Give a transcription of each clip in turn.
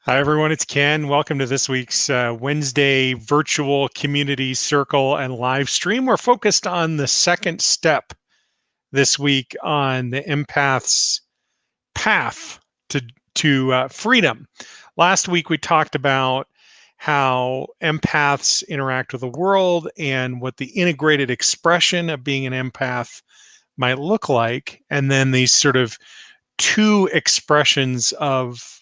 Hi, everyone. It's Ken. Welcome to this week's Wednesday virtual community circle and live stream. We're focused on the second step this week on the empath's path to freedom. Last week, we talked about how empaths interact with the world and what the integrated expression of being an empath might look like. And then these sort of two expressions of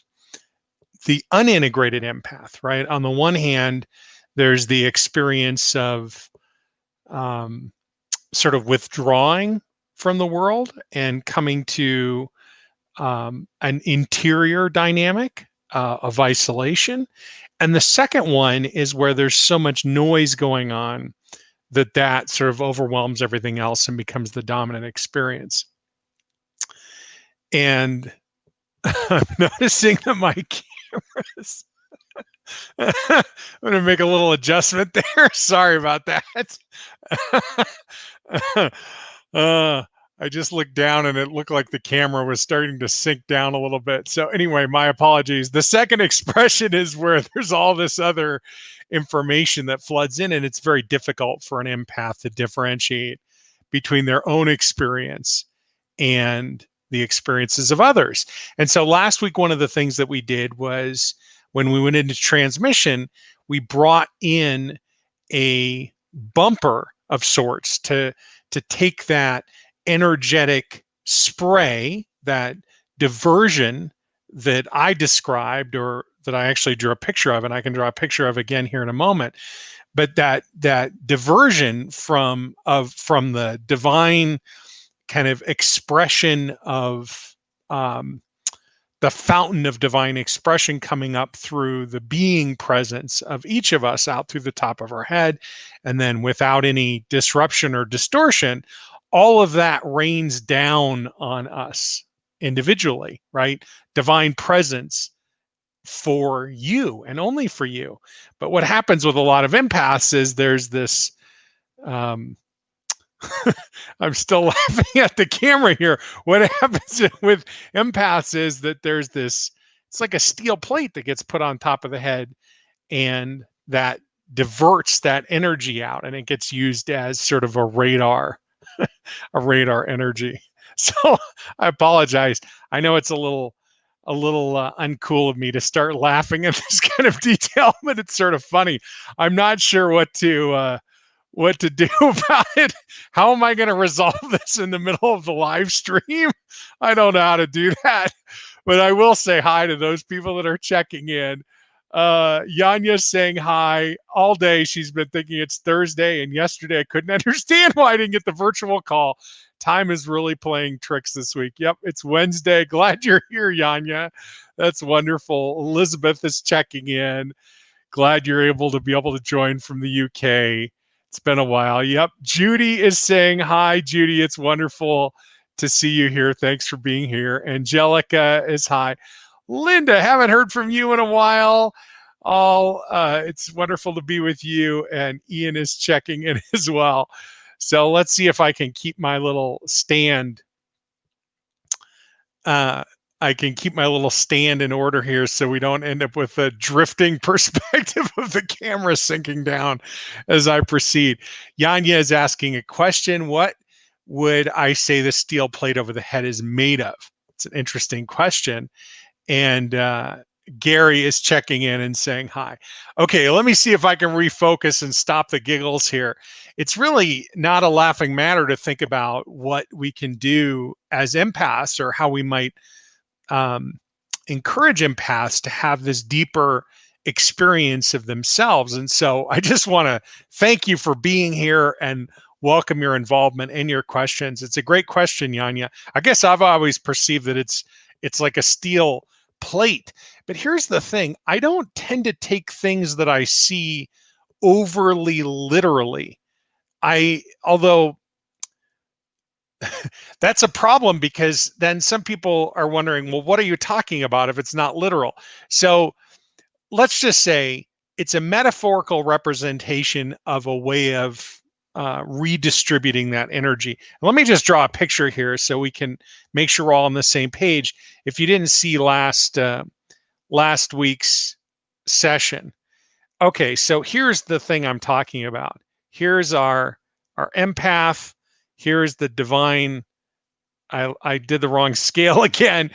the unintegrated empath, right? On the one hand, there's the experience of um, sort of withdrawing from the world and coming to an interior dynamic of isolation. And the second one is where there's so much noise going on that sort of overwhelms everything else and becomes the dominant experience. And I'm noticing that my cameras I'm going to make a little adjustment there. Sorry about that. uh, I just looked down and it looked like the camera was starting to sink down a little bit. So anyway, my apologies. The second expression is where there's all this other information that floods in, and it's very difficult for an empath to differentiate between their own experience and the experiences of others. And so last week, one of the things that we did was when we went into transmission, we brought in a bumper of sorts to take that energetic spray, that diversion that I described, or that I actually drew a picture of, and I can draw a picture of again here in a moment. But that diversion from the divine kind of expression of the fountain of divine expression coming up through the being presence of each of us out through the top of our head, and then without any disruption or distortion, all of that rains down on us individually, right? Divine presence for you and only for you. But what happens with a lot of empaths is there's this um, I'm still laughing at the camera here. What happens with empaths is that there's this, it's like a steel plate that gets put on top of the head, and that diverts that energy out, and it gets used as sort of a radar energy. So I apologize. I know it's a little uncool of me to start laughing at this kind of detail, but it's sort of funny. I'm not sure what to do about it. How am I going to resolve this in the middle of the live stream? I don't know how to do that, but I will say hi to those people that are checking in. Yanya's saying hi all day. She's been thinking it's Thursday, and yesterday I couldn't understand why I didn't get the virtual call. Time is really playing tricks this week. Yep, it's Wednesday. Glad you're here, Yanya. That's wonderful. Elizabeth is checking in. Glad you're able to join from the UK. It's been a while. Yep. Judy is saying hi, Judy. It's wonderful to see you here. Thanks for being here. Angelica is hi. Linda, haven't heard from you in a while. It's wonderful to be with you. And Ian is checking in as well. So let's see if I can keep my little stand. I can keep my little stand in order here so we don't end up with a drifting perspective of the camera sinking down as I proceed. Yanya is asking a question. What would I say the steel plate over the head is made of? It's an interesting question. And Gary is checking in and saying hi. Okay, let me see if I can refocus and stop the giggles here. It's really not a laughing matter to think about what we can do as empaths, or how we might encourage empaths to have this deeper experience of themselves. And so I just want to thank you for being here and welcome your involvement and your questions. It's a great question, Yanya. I guess I've always perceived that it's like a steel plate. But here's the thing. I don't tend to take things that I see overly literally. Although that's a problem, because then some people are wondering, well, what are you talking about if it's not literal? So let's just say it's a metaphorical representation of a way of redistributing that energy. Let me just draw a picture here so we can make sure we're all on the same page. If you didn't see last last week's session. Okay, so here's the thing I'm talking about. Here's our empath. Here's the divine. I did the wrong scale again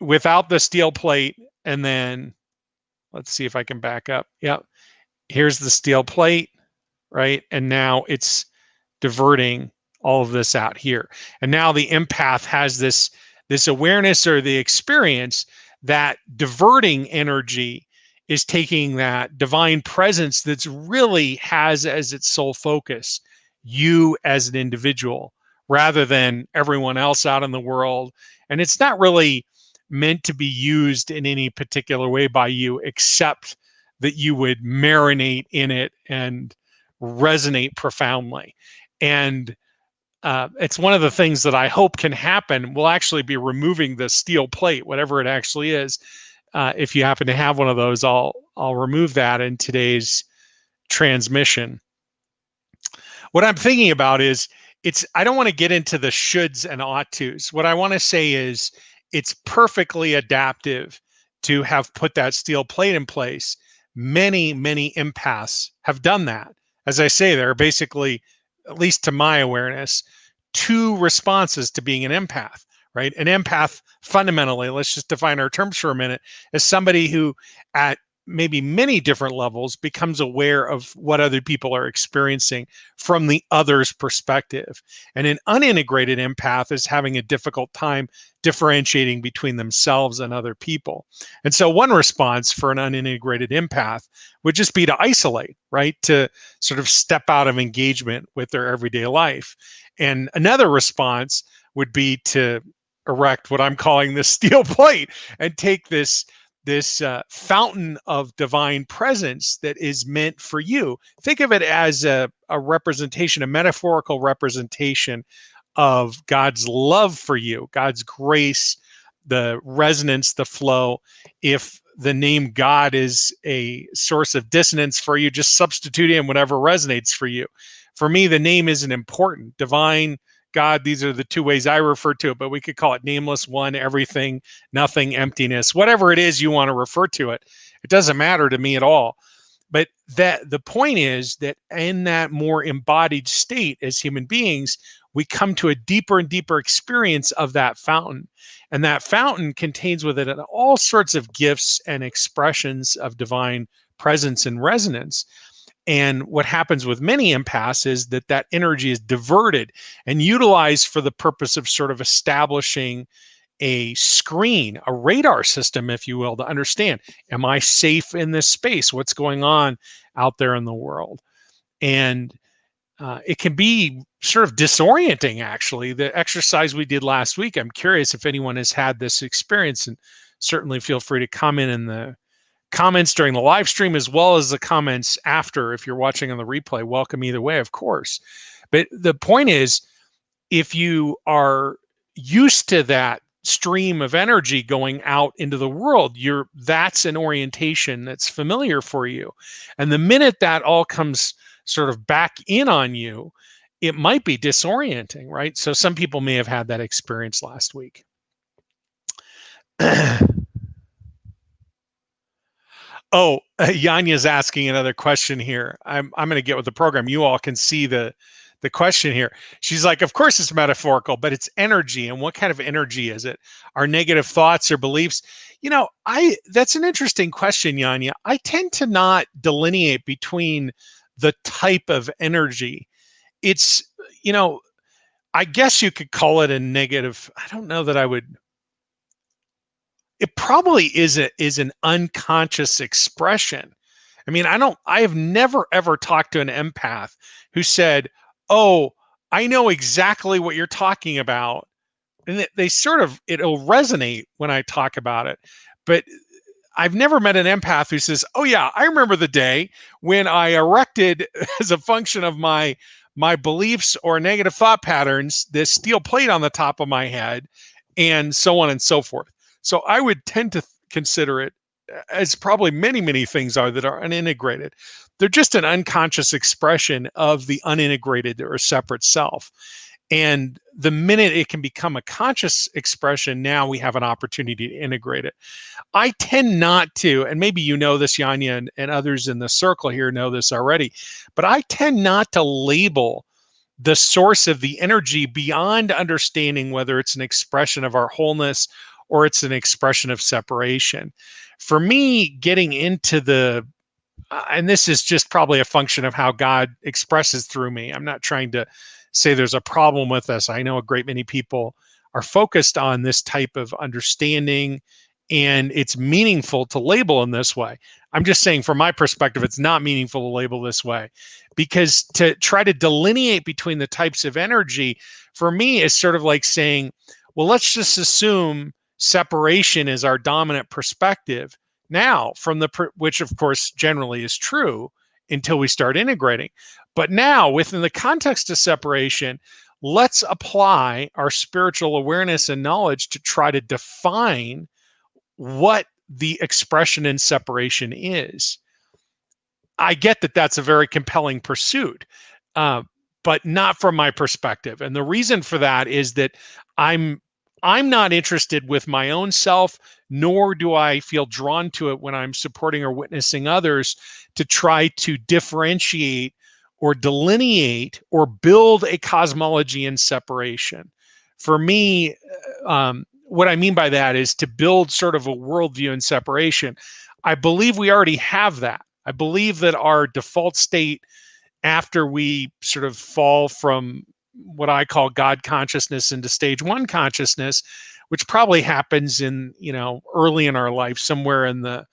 without the steel plate. And then let's see if I can back up. Yep. Here's the steel plate, right? And now it's diverting all of this out here. And now the empath has this awareness or the experience that diverting energy is taking that divine presence that's really has as its sole focus you as an individual rather than everyone else out in the world. And it's not really meant to be used in any particular way by you, except that you would marinate in it and resonate profoundly. And it's one of the things that I hope can happen. We'll actually be removing the steel plate, whatever it actually is. If you happen to have one of those, I'll remove that in today's transmission. What I'm thinking about is I don't want to get into the shoulds and ought tos. What I want to say is it's perfectly adaptive to have put that steel plate in place. Many, many empaths have done that. As I say, there are basically, at least to my awareness, two responses to being an empath, right? An empath, fundamentally, let's just define our terms for a minute, is somebody who at maybe many different levels becomes aware of what other people are experiencing from the other's perspective. And an unintegrated empath is having a difficult time differentiating between themselves and other people. And so one response for an unintegrated empath would just be to isolate, right? To sort of step out of engagement with their everyday life. And another response would be to erect what I'm calling the steel plate and take this fountain of divine presence that is meant for you. Think of it as a representation, a metaphorical representation of God's love for you, God's grace, the resonance, the flow. If the name God is a source of dissonance for you, just substitute in whatever resonates for you. For me, the name isn't important. Divine, God, these are the two ways I refer to it, but we could call it nameless, one, everything, nothing, emptiness, whatever it is you want to refer to it. It doesn't matter to me at all. But that the point is that in that more embodied state as human beings, we come to a deeper and deeper experience of that fountain. And that fountain contains within it all sorts of gifts and expressions of divine presence and resonance. And what happens with many empaths is that energy is diverted and utilized for the purpose of sort of establishing a screen, a radar system, if you will, to understand, am I safe in this space? What's going on out there in the world? And it can be sort of disorienting, actually. The exercise we did last week, I'm curious if anyone has had this experience, and certainly feel free to comment in the comments during the live stream as well as the comments after if you're watching on the replay. Welcome either way, of course. But the point is, if you are used to that stream of energy going out into the world, that's an orientation that's familiar for you. And the minute that all comes sort of back in on you, it might be disorienting, right? So some people may have had that experience last week. Oh, Yanya's asking another question here. I'm going to get with the program. You all can see the question here. She's like, of course it's metaphorical, but it's energy. And what kind of energy is it? Are negative thoughts or beliefs? That's an interesting question, Yanya. I tend to not delineate between the type of energy. It's, I guess you could call it a negative. I don't know that I would. It probably is an unconscious expression. I mean, I have never ever talked to an empath who said, "Oh, I know exactly what you're talking about." And it'll resonate when I talk about it. But I've never met an empath who says, "Oh yeah, I remember the day when I erected as a function of my beliefs or negative thought patterns this steel plate on the top of my head," and so on and so forth. So I would tend to consider it as probably many, many things are that are unintegrated. They're just an unconscious expression of the unintegrated or separate self. And the minute it can become a conscious expression, now we have an opportunity to integrate it. I tend not to, and maybe you know this, Yanya, and others in the circle here know this already, but I tend not to label the source of the energy beyond understanding whether it's an expression of our wholeness or it's an expression of separation. For me, getting into the and this is just probably a function of how God expresses through me. I'm not trying to say there's a problem with this. I know a great many people are focused on this type of understanding, and it's meaningful to label in this way. I'm just saying, from my perspective, it's not meaningful to label this way, because to try to delineate between the types of energy, for me, is sort of like saying, well, let's just assume separation is our dominant perspective now, from which of course generally is true until we start integrating. But now, within the context of separation, let's apply our spiritual awareness and knowledge to try to define what the expression in separation is. I get that that's a very compelling pursuit, uh, but not from my perspective. And the reason for that is that I'm I'm not interested with my own self, nor do I feel drawn to it when I'm supporting or witnessing others to try to differentiate or delineate or build a cosmology in separation. For me, what I mean by that is to build sort of a worldview in separation. I believe we already have that. I believe that our default state after we sort of fall from what I call God consciousness into stage one consciousness, which probably happens in, early in our life, somewhere in the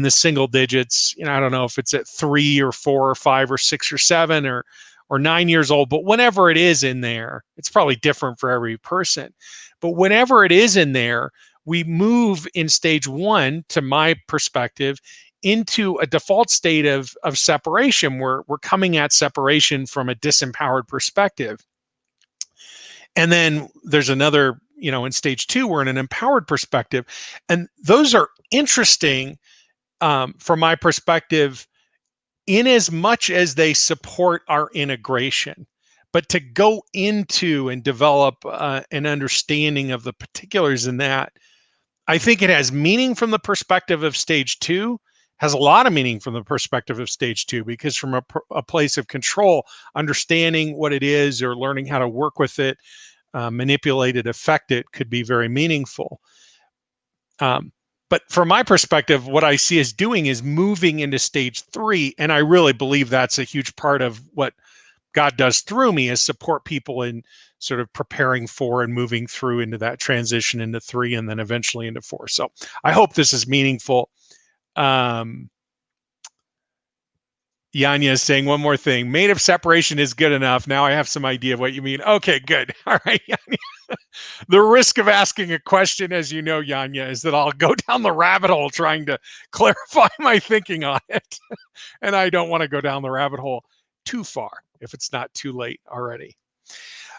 single digits. I don't know if it's at 3 or 4 or 5 or 6 or 7 or 9 years old, but whenever it is in there, it's probably different for every person. But whenever it is in there, we move in stage one, to my perspective, into a default state of separation, where we're coming at separation from a disempowered perspective. And then there's another, in stage two, we're in an empowered perspective. And those are interesting, from my perspective, in as much as they support our integration. But to go into and develop an understanding of the particulars in that, I think it has meaning from the perspective of stage two, has a lot of meaning from the perspective of stage two, because from a place of control, understanding what it is or learning how to work with it, manipulate it, affect it, could be very meaningful. But from my perspective, what I see as doing is moving into stage three. And I really believe that's a huge part of what God does through me, is support people in sort of preparing for and moving through into that transition into three and then eventually into four. So I hope this is meaningful. Yanya is saying one more thing. Made of separation is good enough. Now I have some idea of what you mean. Okay, good. All right, Yanya. The risk of asking a question, as you know, Yanya, is that I'll go down the rabbit hole trying to clarify my thinking on it. And I don't want to go down the rabbit hole too far if it's not too late already.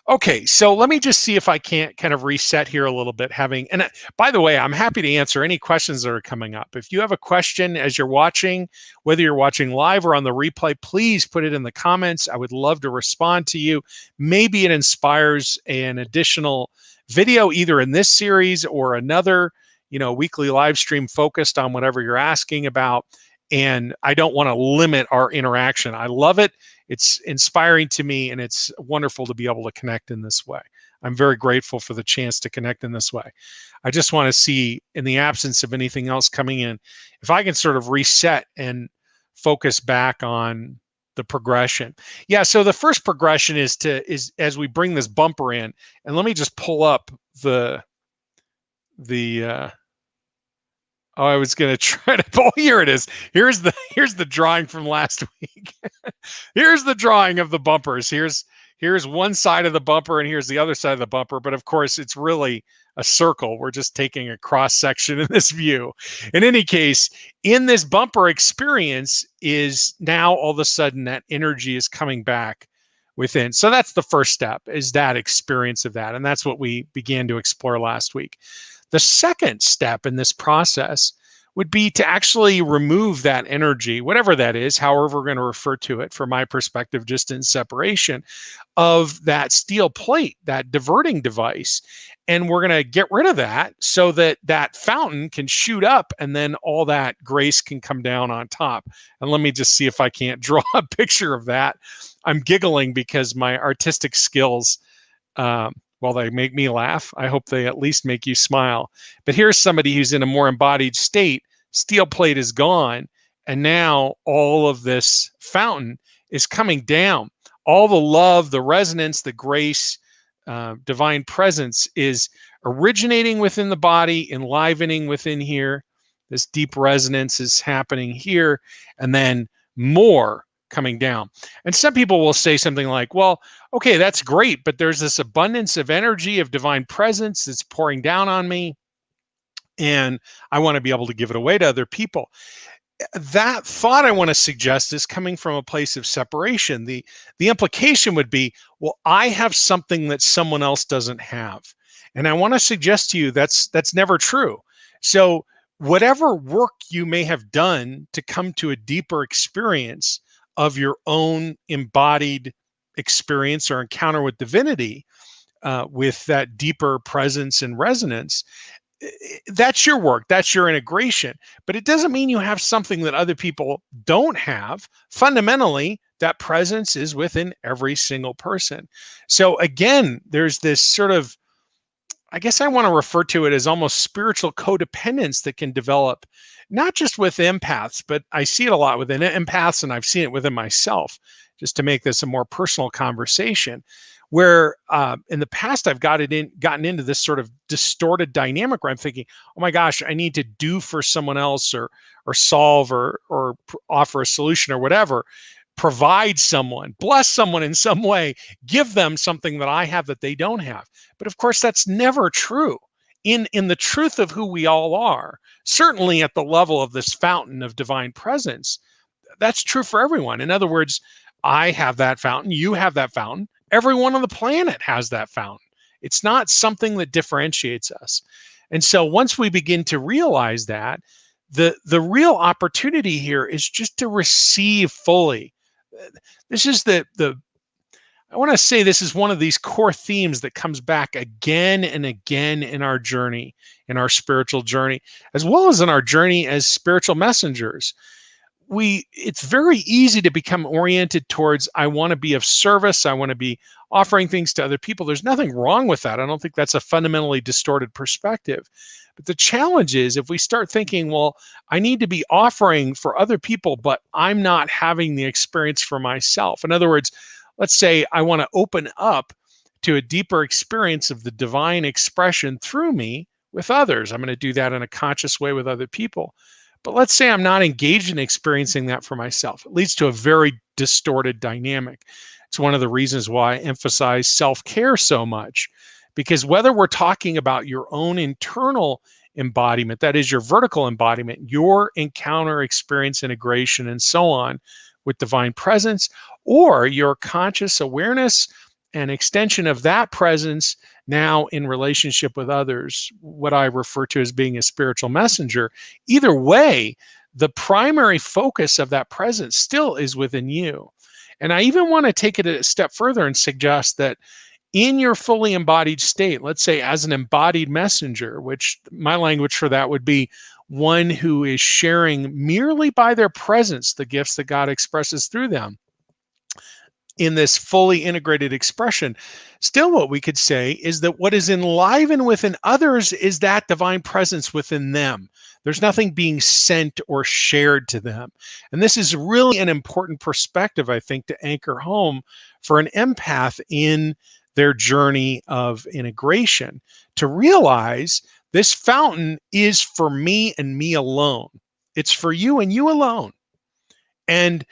Okay, so let me just see if I can't kind of reset here a little bit. And by the way, I'm happy to answer any questions that are coming up. If you have a question as you're watching, whether you're watching live or on the replay, please put it in the comments. I would love to respond to you. Maybe it inspires an additional video, either in this series or another, weekly live stream focused on whatever you're asking about. And I don't want to limit our interaction. I love it. It's inspiring to me, and it's wonderful to be able to connect in this way. I'm very grateful for the chance to connect in this way. I just want to see, in the absence of anything else coming in, if I can sort of reset and focus back on the progression. Yeah, so the first progression is as we bring this bumper in, and let me just pull up the oh, I was going to try to pull. Here it is. Here's the drawing from last week. Here's the drawing of the bumpers. Here's one side of the bumper and here's the other side of the bumper. But of course, it's really a circle. We're just taking a cross section in this view. In any case, in this bumper experience is now all of a sudden that energy is coming back within. So that's the first step, is that experience of that. And that's what we began to explore last week. The second step in this process would be to actually remove that energy, whatever that is, however we're going to refer to it, from my perspective, just in separation of that steel plate, that diverting device. And we're going to get rid of that so that that fountain can shoot up and then all that grace can come down on top. And let me just see if I can't draw a picture of that. I'm giggling because my artistic skills, while they make me laugh, I hope they at least make you smile. But here's somebody who's in a more embodied state. Steel plate is gone. And now all of this fountain is coming down. All the love, the resonance, the grace, divine presence is originating within the body, enlivening within here. This deep resonance is happening here, and then more coming down. And some people will say something like, well, okay, that's great, but there's this abundance of energy of divine presence that's pouring down on me, and I want to be able to give it away to other people. That thought, I want to suggest, is coming from a place of separation. The implication would be, well, I have something that someone else doesn't have. And I want to suggest to you that's never true. So whatever work you may have done to come to a deeper experience of your own embodied experience or encounter with divinity, with that deeper presence and resonance, that's your work, that's your integration. But it doesn't mean you have something that other people don't have. Fundamentally, that presence is within every single person. So again, there's this sort of, I guess I want to refer to it as almost spiritual codependence that can develop, not just with empaths, but I see it a lot within empaths, and I've seen it within myself, just to make this a more personal conversation, where in the past I've gotten into this sort of distorted dynamic where I'm thinking, oh my gosh, I need to do for someone else, or solve, or offer a solution, or whatever, provide someone, bless someone in some way, give them something that I have that they don't have. But of course, that's never true. In the truth of who we all are, certainly at the level of this fountain of divine presence, that's true for everyone. In other words, I have that fountain, you have that fountain, everyone on the planet has that fountain. It's not something that differentiates us. And so once we begin to realize that, the real opportunity here is just to receive fully. This is I want to say this is one of these core themes that comes back again and again in our journey, in our spiritual journey, as well as in our journey as spiritual messengers. It's very easy to become oriented towards, I want to be of service, I want to be offering things to other people. There's nothing wrong with that. I don't think that's a fundamentally distorted perspective. But the challenge is, if we start thinking, well, I need to be offering for other people, but I'm not having the experience for myself. In other words, let's say I want to open up to a deeper experience of the divine expression through me with others. I'm going to do that in a conscious way with other people. But let's say I'm not engaged in experiencing that for myself. It leads to a very distorted dynamic. It's one of the reasons why I emphasize self-care so much, because whether we're talking about your own internal embodiment, that is your vertical embodiment, your encounter, experience, integration, and so on with divine presence, or your conscious awareness and extension of that presence now in relationship with others, what I refer to as being a spiritual messenger. Either way, the primary focus of that presence still is within you. And I even want to take it a step further and suggest that in your fully embodied state, let's say as an embodied messenger, which my language for that would be one who is sharing merely by their presence the gifts that God expresses through them, in this fully integrated expression, still what we could say is that what is enlivened within others is that divine presence within them. There's nothing being sent or shared to them. And this is really an important perspective, I think, to anchor home for an empath in their journey of integration, to realize this fountain is for me and me alone. It's for you and you alone. And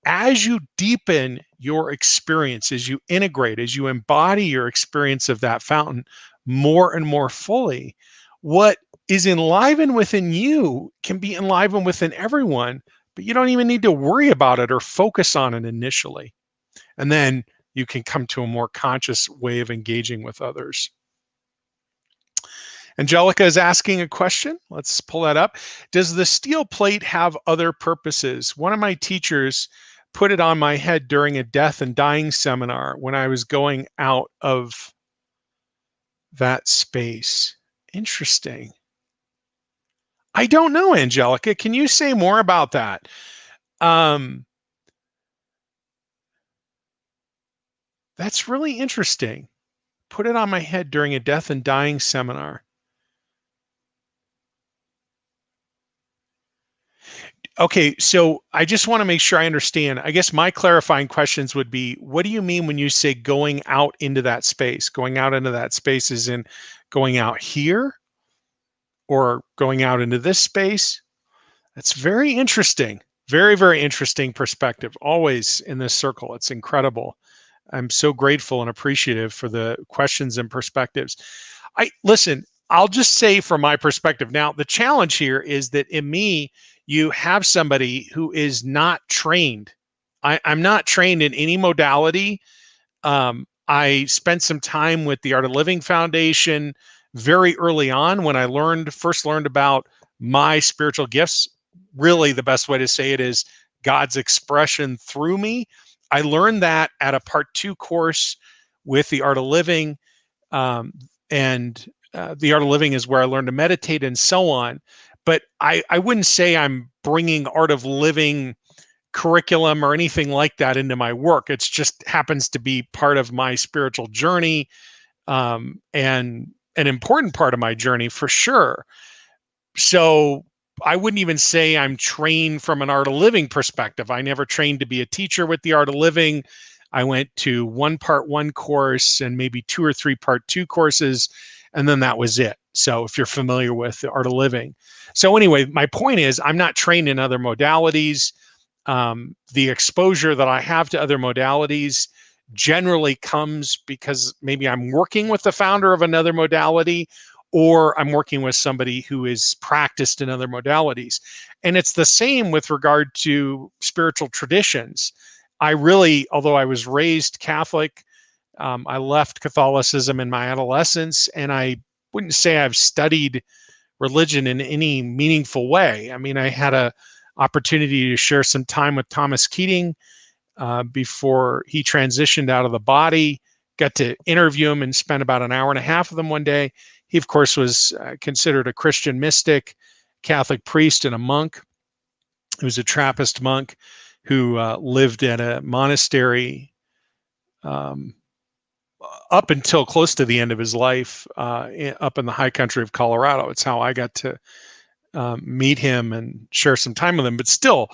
as you deepen your experience, as you integrate, as you embody your experience of that fountain more and more fully, what is enlivened within you can be enlivened within everyone, but you don't even need to worry about it or focus on it initially. And then you can come to a more conscious way of engaging with others. Angelica is asking a question. Let's pull that up. Does the steel plate have other purposes? One of my teachers put it on my head during a death and dying seminar when I was going out of that space. Interesting. I don't know, Angelica. Can you say more about that? Um, that's really interesting. Put it on my head during a death and dying seminar. Okay, so I just want to make sure I understand. I guess my clarifying questions would be, what do you mean when you say going out into that space? Going out into that space is in going out here or going out into this space? That's very interesting. Very, very interesting perspective. Always in this circle. It's incredible. I'm so grateful and appreciative for the questions and perspectives. I listen, I'll just say from my perspective. Now, the challenge here is that in me, you have somebody who is not trained. I'm not trained in any modality. I spent some time with the Art of Living Foundation very early on when I first learned about my spiritual gifts. Really, the best way to say it is God's expression through me. I learned that at a part 2 course with the Art of Living. Um, and the Art of Living is where I learned to meditate and so on. But I wouldn't say I'm bringing Art of Living curriculum or anything like that into my work. It's just happens to be part of my spiritual journey, and an important part of my journey for sure. So I wouldn't even say I'm trained from an Art of Living perspective. I never trained to be a teacher with the Art of Living. I went to one part 1 course and maybe 2 or 3 part 2 courses, and then that was it. So if you're familiar with the Art of Living. So anyway, my point is I'm not trained in other modalities. The exposure that I have to other modalities generally comes because maybe I'm working with the founder of another modality, or I'm working with somebody who is practiced in other modalities. And it's the same with regard to spiritual traditions. I really, although I was raised Catholic, I left Catholicism in my adolescence, and I wouldn't say I've studied religion in any meaningful way. I mean, I had a opportunity to share some time with Thomas Keating before he transitioned out of the body. Got to interview him and spent about an hour and a half with him one day. He, of course, was considered a Christian mystic, Catholic priest, and a monk. He was a Trappist monk who lived at a monastery um, up until close to the end of his life, up in the high country of Colorado. It's how I got to meet him and share some time with him. But still,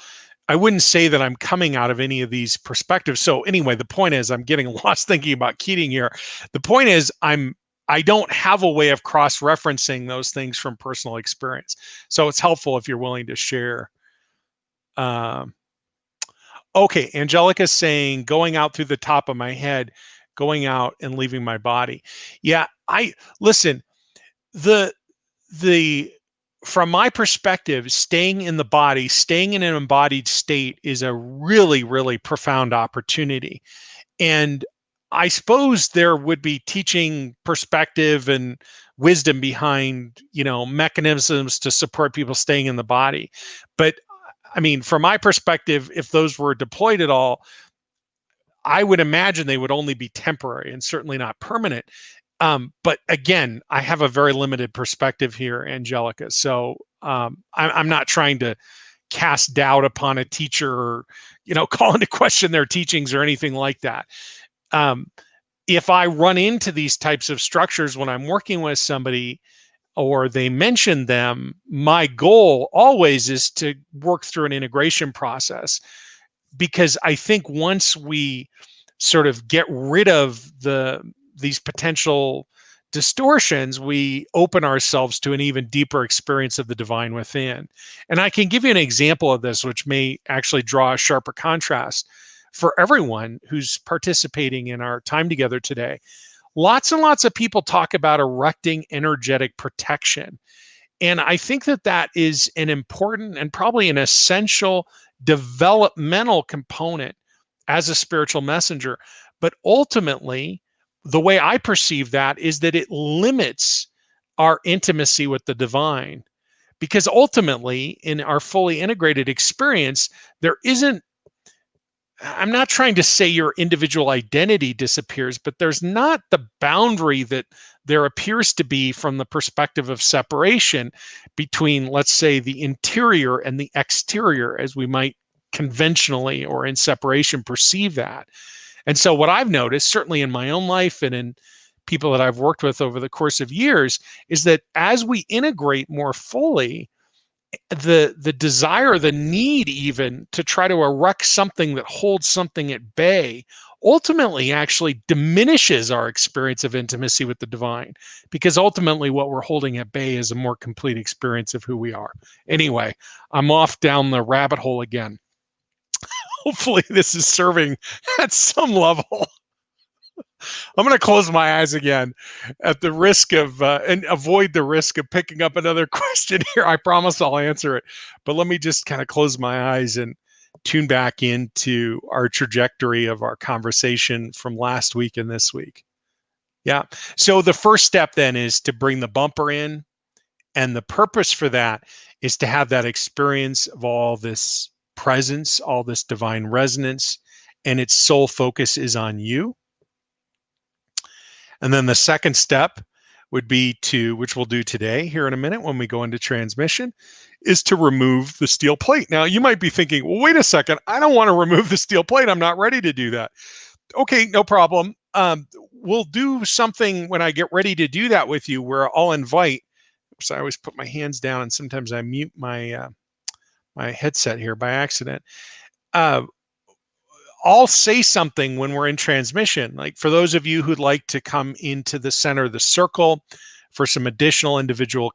I wouldn't say that I'm coming out of any of these perspectives. So anyway, the point is, I'm getting lost thinking about Keating here. The point is, I don't have a way of cross-referencing those things from personal experience. So it's helpful if you're willing to share. Okay, Angelica's saying going out through the top of my head, going out and leaving my body. Yeah, I listen, the the from my perspective, staying in the body, staying in an embodied state is a really, really profound opportunity. And I suppose there would be teaching perspective and wisdom behind, mechanisms to support people staying in the body. But I mean, from my perspective, if those were deployed at all, I would imagine they would only be temporary and certainly not permanent. But again, I have a very limited perspective here, Angelica. So I'm not trying to cast doubt upon a teacher or, call into question their teachings or anything like that. If I run into these types of structures when I'm working with somebody or they mention them, my goal always is to work through an integration process, because I think once we sort of get rid of these potential distortions, we open ourselves to an even deeper experience of the divine within. And I can give you an example of this, which may actually draw a sharper contrast for everyone who's participating in our time together today. Lots and lots of people talk about erecting energetic protection. And I think that that is an important and probably an essential developmental component as a spiritual messenger. But ultimately, the way I perceive that is that it limits our intimacy with the divine. Because ultimately, in our fully integrated experience, there isn't, I'm not trying to say your individual identity disappears, but there's not the boundary that there appears to be from the perspective of separation between, let's say, the interior and the exterior, as we might conventionally or in separation perceive that. And so, what I've noticed, certainly in my own life and in people that I've worked with over the course of years, is that as we integrate more fully, the desire, the need even to try to erect something that holds something at bay ultimately actually diminishes our experience of intimacy with the divine, because ultimately what we're holding at bay is a more complete experience of who we are. Anyway, I'm off down the rabbit hole again. Hopefully this is serving at some level. I'm going to close my eyes again at the risk of, and avoid the risk of picking up another question here. I promise I'll answer it. But let me just kind of close my eyes and tune back into our trajectory of our conversation from last week and this week. Yeah. So the first step then is to bring the bumper in. And the purpose for that is to have that experience of all this presence, all this divine resonance, and its sole focus is on you. And then the second step would be to, which we'll do today here in a minute when we go into transmission, is to remove the steel plate. Now, you might be thinking, well, wait a second, I don't want to remove the steel plate. I'm not ready to do that. Okay, no problem. We'll do something when I get ready to do that with you where I'll invite, oops, I always put my hands down and sometimes I mute my, my headset here by accident. I'll say something when we're in transmission. Like for those of you who'd like to come into the center of the circle for some additional individual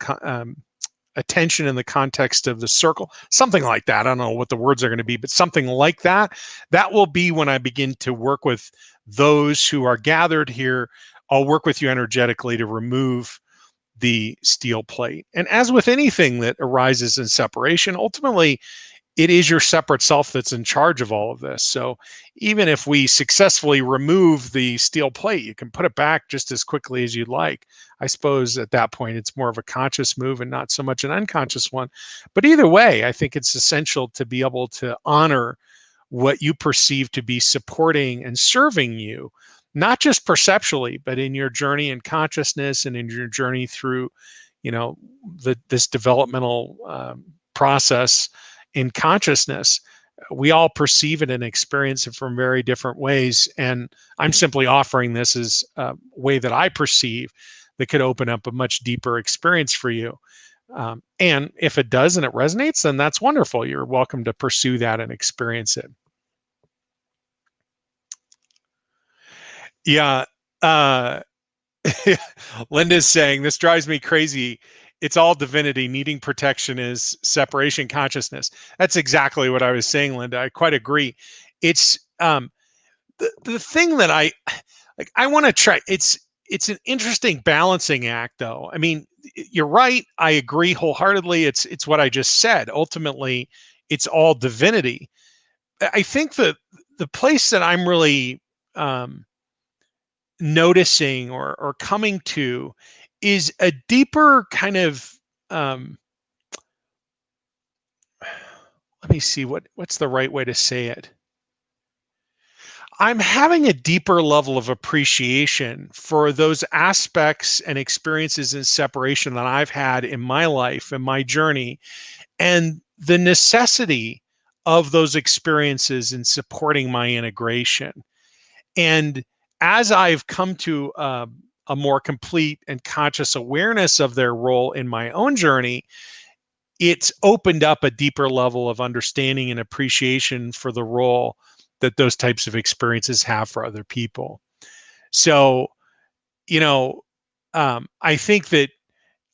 attention in the context of the circle, something like that. I don't know what the words are going to be, but something like that. That will be when I begin to work with those who are gathered here. I'll work with you energetically to remove the steel plate. And as with anything that arises in separation, ultimately, it is your separate self that's in charge of all of this. So even if we successfully remove the steel plate, you can put it back just as quickly as you'd like. I suppose at that point, it's more of a conscious move and not so much an unconscious one. But either way, I think it's essential to be able to honor what you perceive to be supporting and serving you, not just perceptually, but in your journey in consciousness and in your journey through, this developmental process in consciousness. We all perceive it and experience it from very different ways. And I'm simply offering this as a way that I perceive that could open up a much deeper experience for you. And if it does and it resonates, then that's wonderful. You're welcome to pursue that and experience it. Yeah. Uh, Linda's saying, this drives me crazy. It's all divinity. Needing protection is separation consciousness. That's exactly what I was saying, Linda. I quite agree. It's the thing that I want to try. It's an interesting balancing act, though. I mean, you're right. I agree wholeheartedly. It's what I just said. Ultimately, it's all divinity. I think that the place that I'm really noticing or coming to is a deeper kind of let me see what's the right way to say it. I'm having a deeper level of appreciation for those aspects and experiences in separation that I've had in my life and my journey, and the necessity of those experiences in supporting my integration. And as I've come to a more complete and conscious awareness of their role in my own journey, it's opened up a deeper level of understanding and appreciation for the role that those types of experiences have for other people. So, I think that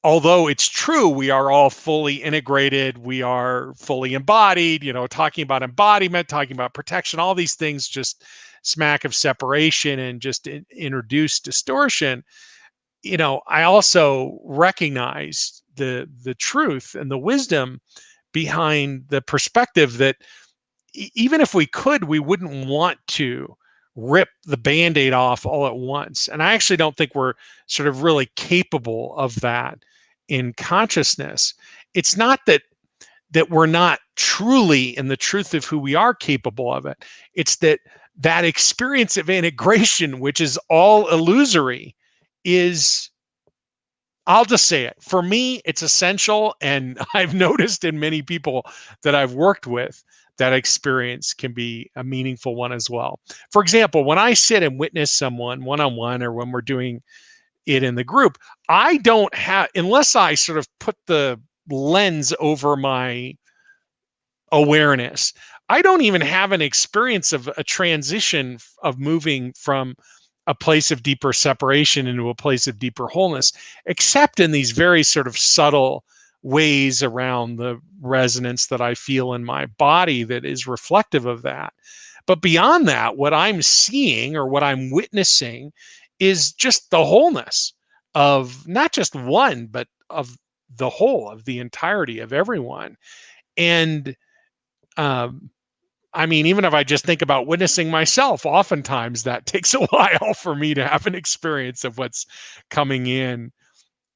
although it's true, we are all fully integrated, we are fully embodied, talking about embodiment, talking about protection, all these things just smack of separation and just introduce distortion. I also recognize the truth and the wisdom behind the perspective that even if we could, we wouldn't want to rip the Band-Aid off all at once. And I actually don't think we're sort of really capable of that in consciousness. It's not that we're not truly in the truth of who we are capable of it. It's that experience of integration, which is all illusory, is, I'll just say it. For me, it's essential. And I've noticed in many people that I've worked with, that experience can be a meaningful one as well. For example, when I sit and witness someone one-on-one, or when we're doing it in the group, I don't have, unless I sort of put the lens over my awareness, I don't even have an experience of a transition of moving from a place of deeper separation into a place of deeper wholeness, except in these very sort of subtle ways around the resonance that I feel in my body that is reflective of that. But beyond that, what I'm seeing or what I'm witnessing is just the wholeness of not just one, but of the whole, of the entirety of everyone. And I mean, even if I just think about witnessing myself, oftentimes that takes a while for me to have an experience of what's coming in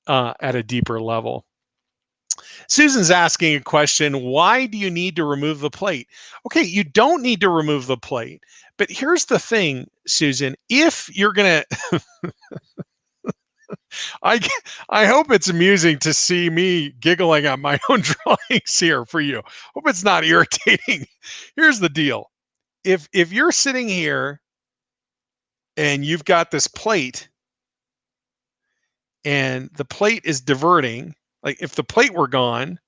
at a deeper level. Susan's asking a question: why do you need to remove the plate? Okay, you don't need to remove the plate. But here's the thing, Susan, if you're going to, I, I hope it's amusing to see me giggling at my own drawings here for you. Hope it's not irritating. Here's the deal. If you're sitting here and you've got this plate and the plate is diverting, like if the plate were gone,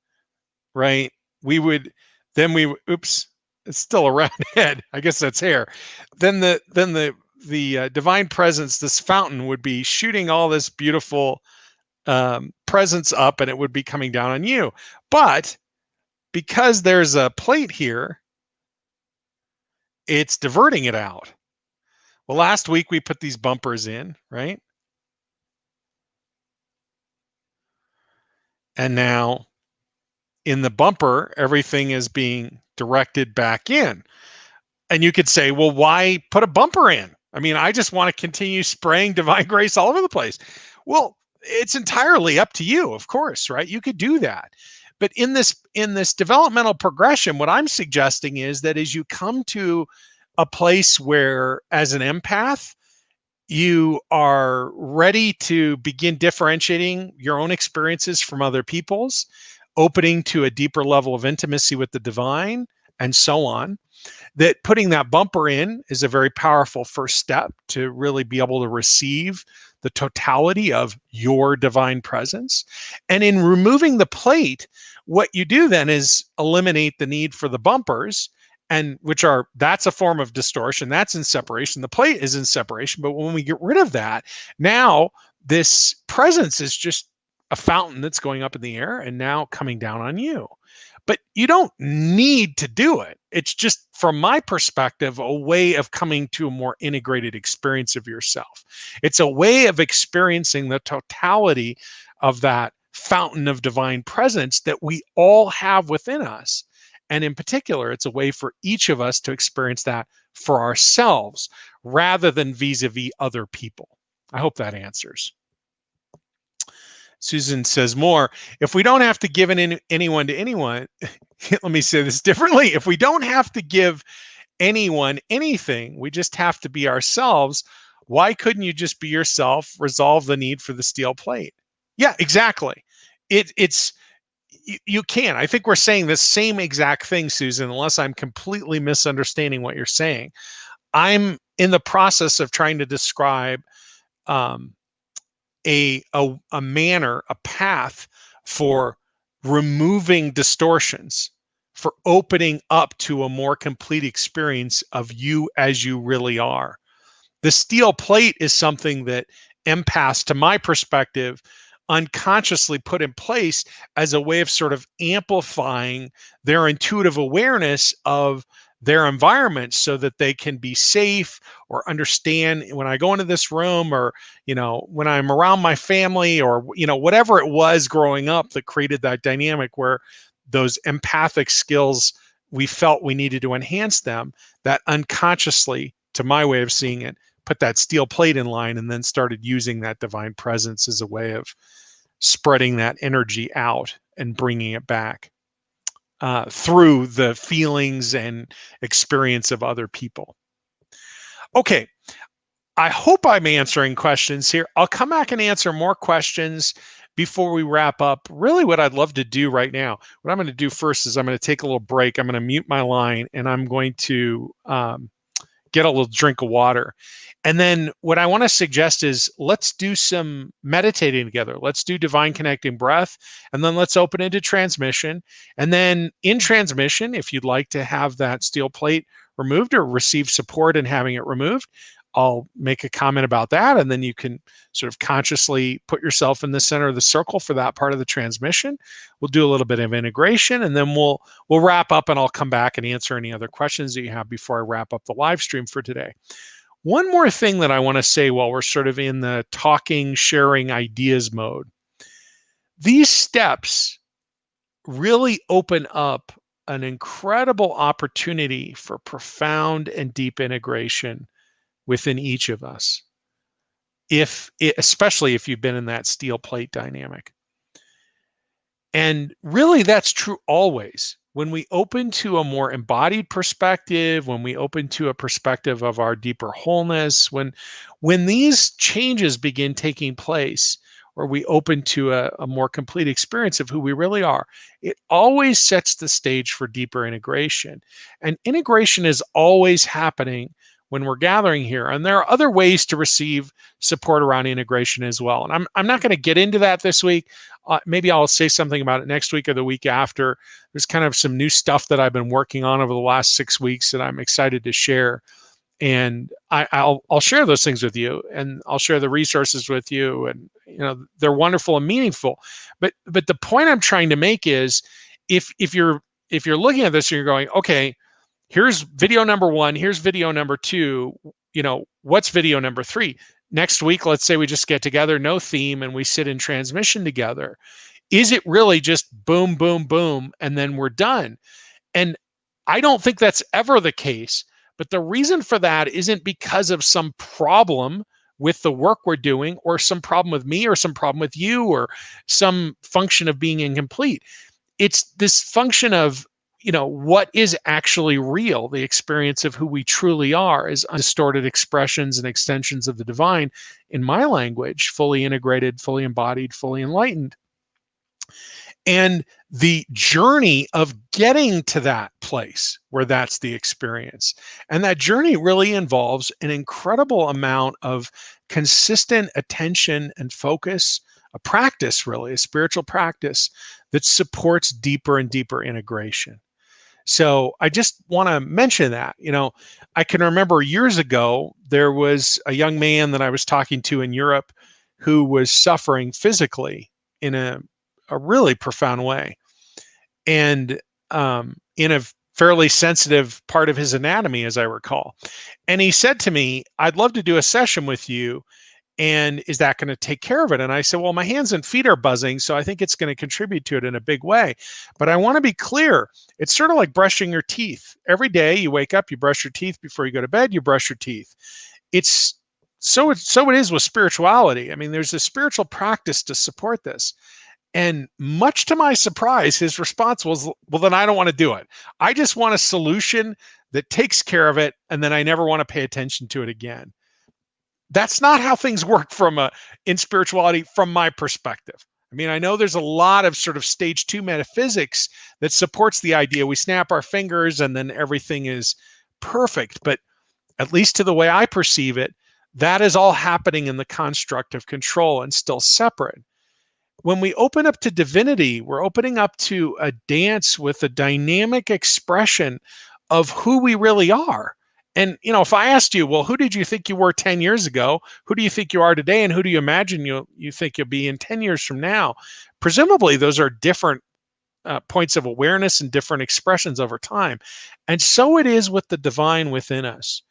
right, we would, then we, oops, it's still a round head. I guess that's hair. Then the divine presence, this fountain, would be shooting all this beautiful presence up, and it would be coming down on you. But because there's a plate here, it's diverting it out. Well, last week we put these bumpers in, right? And now in the bumper, everything is being directed back in. And you could say, well, why put a bumper in? I mean, I just want to continue spraying divine grace all over the place. Well, it's entirely up to you, of course, right? You could do that. But in this developmental progression, what I'm suggesting is that as you come to a place where, as an empath, you are ready to begin differentiating your own experiences from other people's, opening to a deeper level of intimacy with the divine, and so on, that putting that bumper in is a very powerful first step to really be able to receive the totality of your divine presence. And in removing the plate, what you do then is eliminate the need for the bumpers, and that's a form of distortion. That's in separation. The plate is in separation. But when we get rid of that, now this presence is just a fountain that's going up in the air and now coming down on you. But you don't need to do it. It's just, from my perspective, a way of coming to a more integrated experience of yourself. It's a way of experiencing the totality of that fountain of divine presence that we all have within us. And in particular, it's a way for each of us to experience that for ourselves rather than vis-a-vis other people. I hope that answers. Susan says more: if we don't have to give anyone to anyone, let me say this differently. If we don't have to give anyone anything, we just have to be ourselves. Why couldn't you just be yourself, resolve the need for the steel plate? Yeah, exactly. You can. I think we're saying the same exact thing, Susan, unless I'm completely misunderstanding what you're saying. I'm in the process of trying to describe a manner, a path for removing distortions, for opening up to a more complete experience of you as you really are. The steel plate is something that empaths, to my perspective, unconsciously put in place as a way of sort of amplifying their intuitive awareness of their environment so that they can be safe or understand when I go into this room, or, when I'm around my family, or, whatever it was growing up that created that dynamic where those empathic skills, we felt we needed to enhance them, that unconsciously to my way of seeing it, put that steel plate in line and then started using that divine presence as a way of spreading that energy out and bringing it back through the feelings and experience of other people. Okay, I hope I'm answering questions here. I'll come back and answer more questions before we wrap up. Really, what I'd love to do right now, what I'm going to do first is I'm going to take a little break. I'm going to mute my line and I'm going to get a little drink of water. And then what I want to suggest is let's do some meditating together. Let's do divine connecting breath, and then let's open into transmission. And then in transmission, if you'd like to have that steel plate removed or receive support in having it removed, I'll make a comment about that. And then you can sort of consciously put yourself in the center of the circle for that part of the transmission. We'll do a little bit of integration, and then we'll wrap up, and I'll come back and answer any other questions that you have before I wrap up the live stream for today. One more thing that I want to say while we're sort of in the talking, sharing ideas mode. These steps really open up an incredible opportunity for profound and deep integration within each of us, especially if you've been in that steel plate dynamic. And really, that's true always. When we open to a more embodied perspective, when we open to a perspective of our deeper wholeness, when these changes begin taking place, or we open to a more complete experience of who we really are, it always sets the stage for deeper integration. And integration is always happening when we're gathering here. And there are other ways to receive support around integration as well. And I'm not going to get into that this week. Maybe I'll say something about it next week or the week after. There's kind of some new stuff that I've been working on over the last 6 weeks that I'm excited to share. And I'll share those things with you, and I'll share the resources with you. And they're wonderful and meaningful. But the point I'm trying to make is, if you're looking at this and you're going, okay, here's video number 1, here's video number 2, what's video number 3? Next week, let's say we just get together, no theme, and we sit in transmission together. Is it really just boom, boom, boom, and then we're done? And I don't think that's ever the case. But the reason for that isn't because of some problem with the work we're doing, or some problem with me, or some problem with you, or some function of being incomplete. It's this function of what is actually real, the experience of who we truly are as undistorted expressions and extensions of the divine, in my language, fully integrated, fully embodied, fully enlightened. And the journey of getting to that place where that's the experience. And that journey really involves an incredible amount of consistent attention and focus, a practice, really, a spiritual practice that supports deeper and deeper integration. So I just want to mention that. I can remember years ago, there was a young man that I was talking to in Europe who was suffering physically in a really profound way, and in a fairly sensitive part of his anatomy, as I recall. And he said to me, I'd love to do a session with you. And is that going to take care of it? And I said, well, my hands and feet are buzzing, so I think it's going to contribute to it in a big way. But I want to be clear. It's sort of like brushing your teeth. Every day you wake up, you brush your teeth. Before you go to bed, you brush your teeth. So it is with spirituality. I mean, there's a spiritual practice to support this. And much to my surprise, his response was, well, then I don't want to do it. I just want a solution that takes care of it, and then I never want to pay attention to it again. That's not how things work in spirituality from my perspective. I mean, I know there's a lot of sort of stage 2 metaphysics that supports the idea we snap our fingers and then everything is perfect. But at least to the way I perceive it, that is all happening in the construct of control and still separate. When we open up to divinity, we're opening up to a dance with a dynamic expression of who we really are. And, if I asked you, well, who did you think you were 10 years ago? Who do you think you are today? And who do you imagine you think you'll be in 10 years from now? Presumably, those are different points of awareness and different expressions over time. And so it is with the divine within us.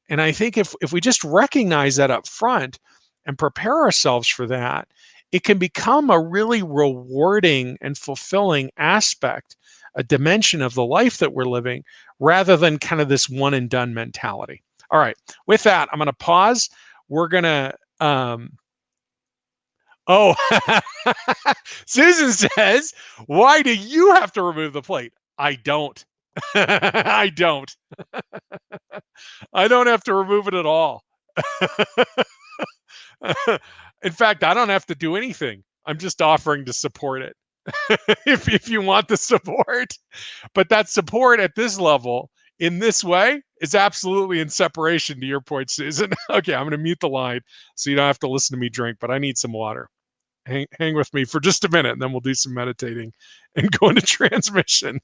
And I think if we just recognize that up front and prepare ourselves for that, it can become a really rewarding and fulfilling aspect, a dimension of the life that we're living, rather than kind of this one and done mentality. All right. With that, I'm going to pause. We're going to, oh, Susan says, why do you have to remove the plate? I don't. I don't. I don't have to remove it at all. In fact, I don't have to do anything. I'm just offering to support it. if you want the support. But that support at this level, in this way, is absolutely in separation to your point, Susan. Okay, I'm going to mute the line so you don't have to listen to me drink, but I need some water. Hang with me for just a minute, and then we'll do some meditating and go into transmission.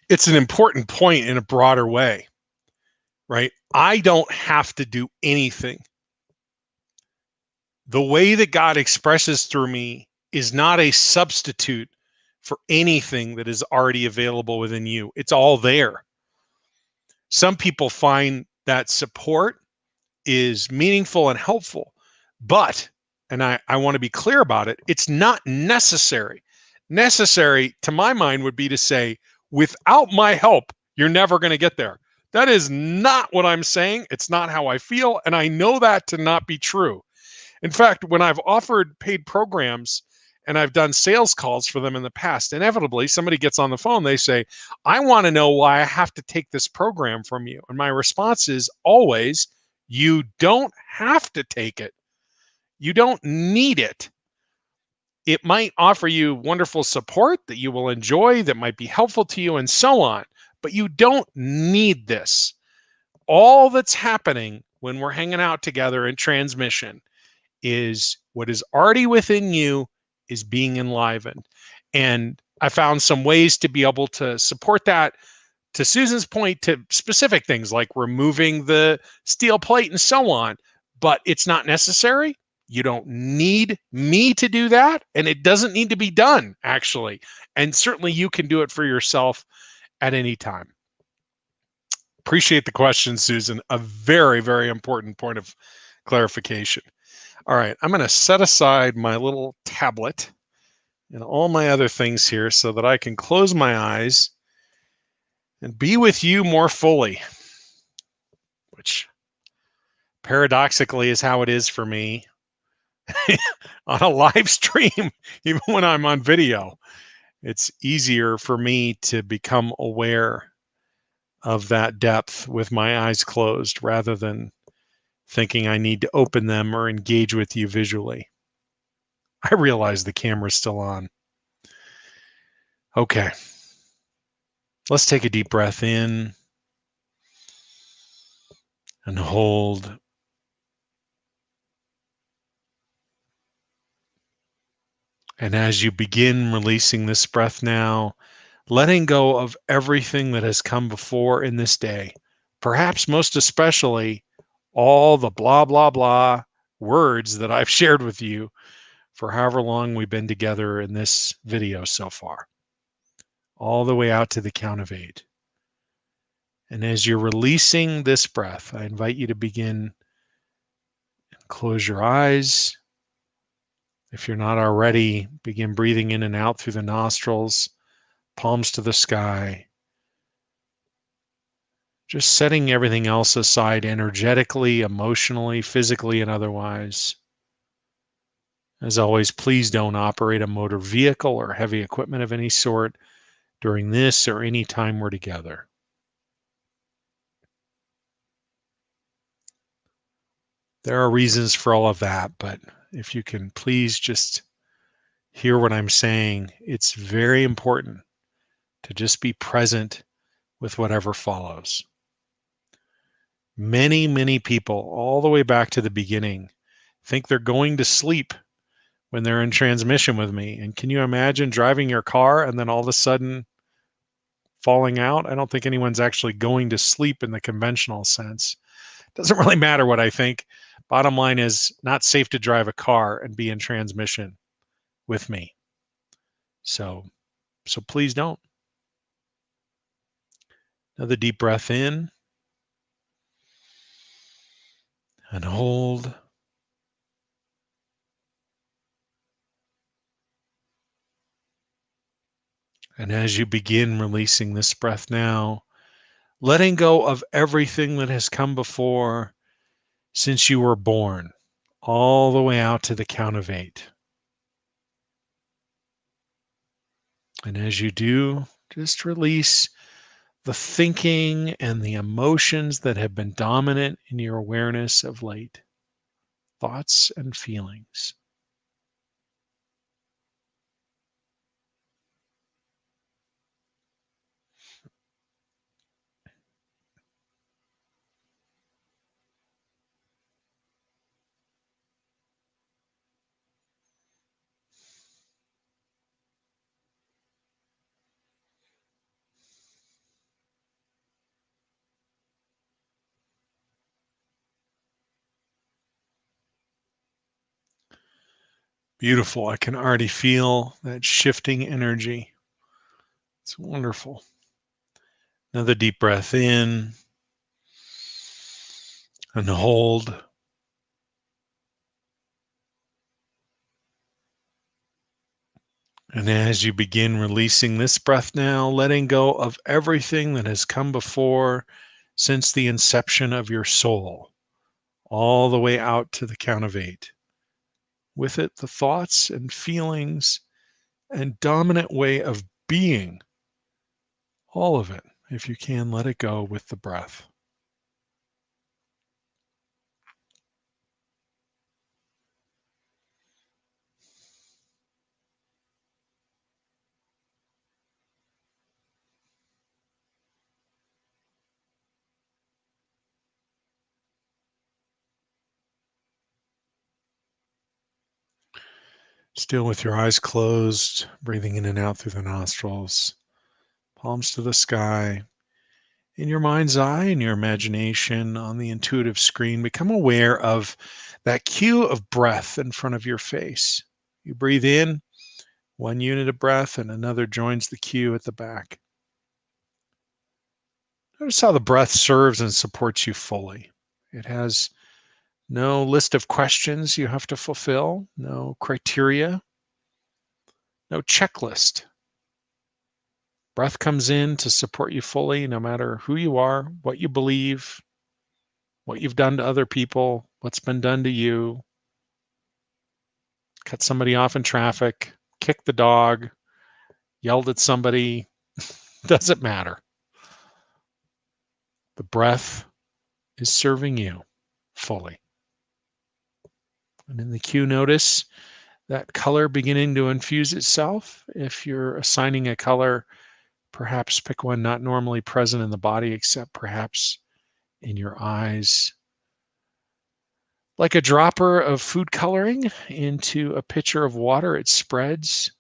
It's an important point in a broader way, right? I don't have to do anything. The way that God expresses through me is not a substitute for anything that is already available within you. It's all there. Some people find that support is meaningful and helpful, but, and I want to be clear about it, it's not necessary. Necessary, to my mind, would be to say, without my help, you're never going to get there. That is not what I'm saying. It's not how I feel. And I know that to not be true. In fact, when I've offered paid programs and I've done sales calls for them in the past, inevitably somebody gets on the phone, they say, I want to know why I have to take this program from you. And my response is always, you don't have to take it. You don't need it. It might offer you wonderful support that you will enjoy, that might be helpful to you, and so on. But you don't need this. All that's happening when we're hanging out together in transmission is what is already within you is being enlivened. And I found some ways to be able to support that, to Susan's point, to specific things like removing the steel plate and so on, but it's not necessary. You don't need me to do that, and it doesn't need to be done, actually. And certainly you can do it for yourself at any time. Appreciate the question, Susan. A very, very important point of clarification. All right, I'm going to set aside my little tablet and all my other things here so that I can close my eyes and be with you more fully, which paradoxically is how it is for me on a live stream, even when I'm on video. It's easier for me to become aware of that depth with my eyes closed rather than thinking I need to open them or engage with you visually. I realize the camera's still on. Okay. Let's take a deep breath in and hold. And as you begin releasing this breath now, letting go of everything that has come before in this day, perhaps most especially all the blah, blah, blah words that I've shared with you for however long we've been together in this video so far, all the way out to the count of 8. And as you're releasing this breath, I invite you to begin and close your eyes. If you're not already, begin breathing in and out through the nostrils, palms to the sky. Just setting everything else aside energetically, emotionally, physically, and otherwise. As always, please don't operate a motor vehicle or heavy equipment of any sort during this or any time we're together. There are reasons for all of that, but if you can please just hear what I'm saying, it's very important to just be present with whatever follows. Many, many people, all the way back to the beginning, think they're going to sleep when they're in transmission with me. And can you imagine driving your car and then all of a sudden falling out? I don't think anyone's actually going to sleep in the conventional sense. Doesn't really matter what I think. Bottom line is, not safe to drive a car and be in transmission with me. So please don't. Another deep breath in and hold. And as you begin releasing this breath now, letting go of everything that has come before since you were born, all the way out to the count of 8. And as you do, just release the thinking and the emotions that have been dominant in your awareness of late, thoughts and feelings. Beautiful. I can already feel that shifting energy. It's wonderful. Another deep breath in and hold. And as you begin releasing this breath now, letting go of everything that has come before since the inception of your soul, all the way out to the count of 8. With it, the thoughts and feelings and dominant way of being, all of it. If you can, let it go with the breath. Still with your eyes closed, breathing in and out through the nostrils, palms to the sky. In your mind's eye, in your imagination, on the intuitive screen, become aware of that cue of breath in front of your face. You breathe in, one unit of breath, and another joins the cue at the back. Notice how the breath serves and supports you fully. It has no list of questions you have to fulfill, no criteria, no checklist. Breath comes in to support you fully, no matter who you are, what you believe, what you've done to other people, what's been done to you. Cut somebody off in traffic, kicked the dog, yelled at somebody. Doesn't matter. The breath is serving you fully. And in the cue, notice that color beginning to infuse itself. If you're assigning a color, perhaps pick one not normally present in the body, except perhaps in your eyes. Like a dropper of food coloring into a pitcher of water, it spreads,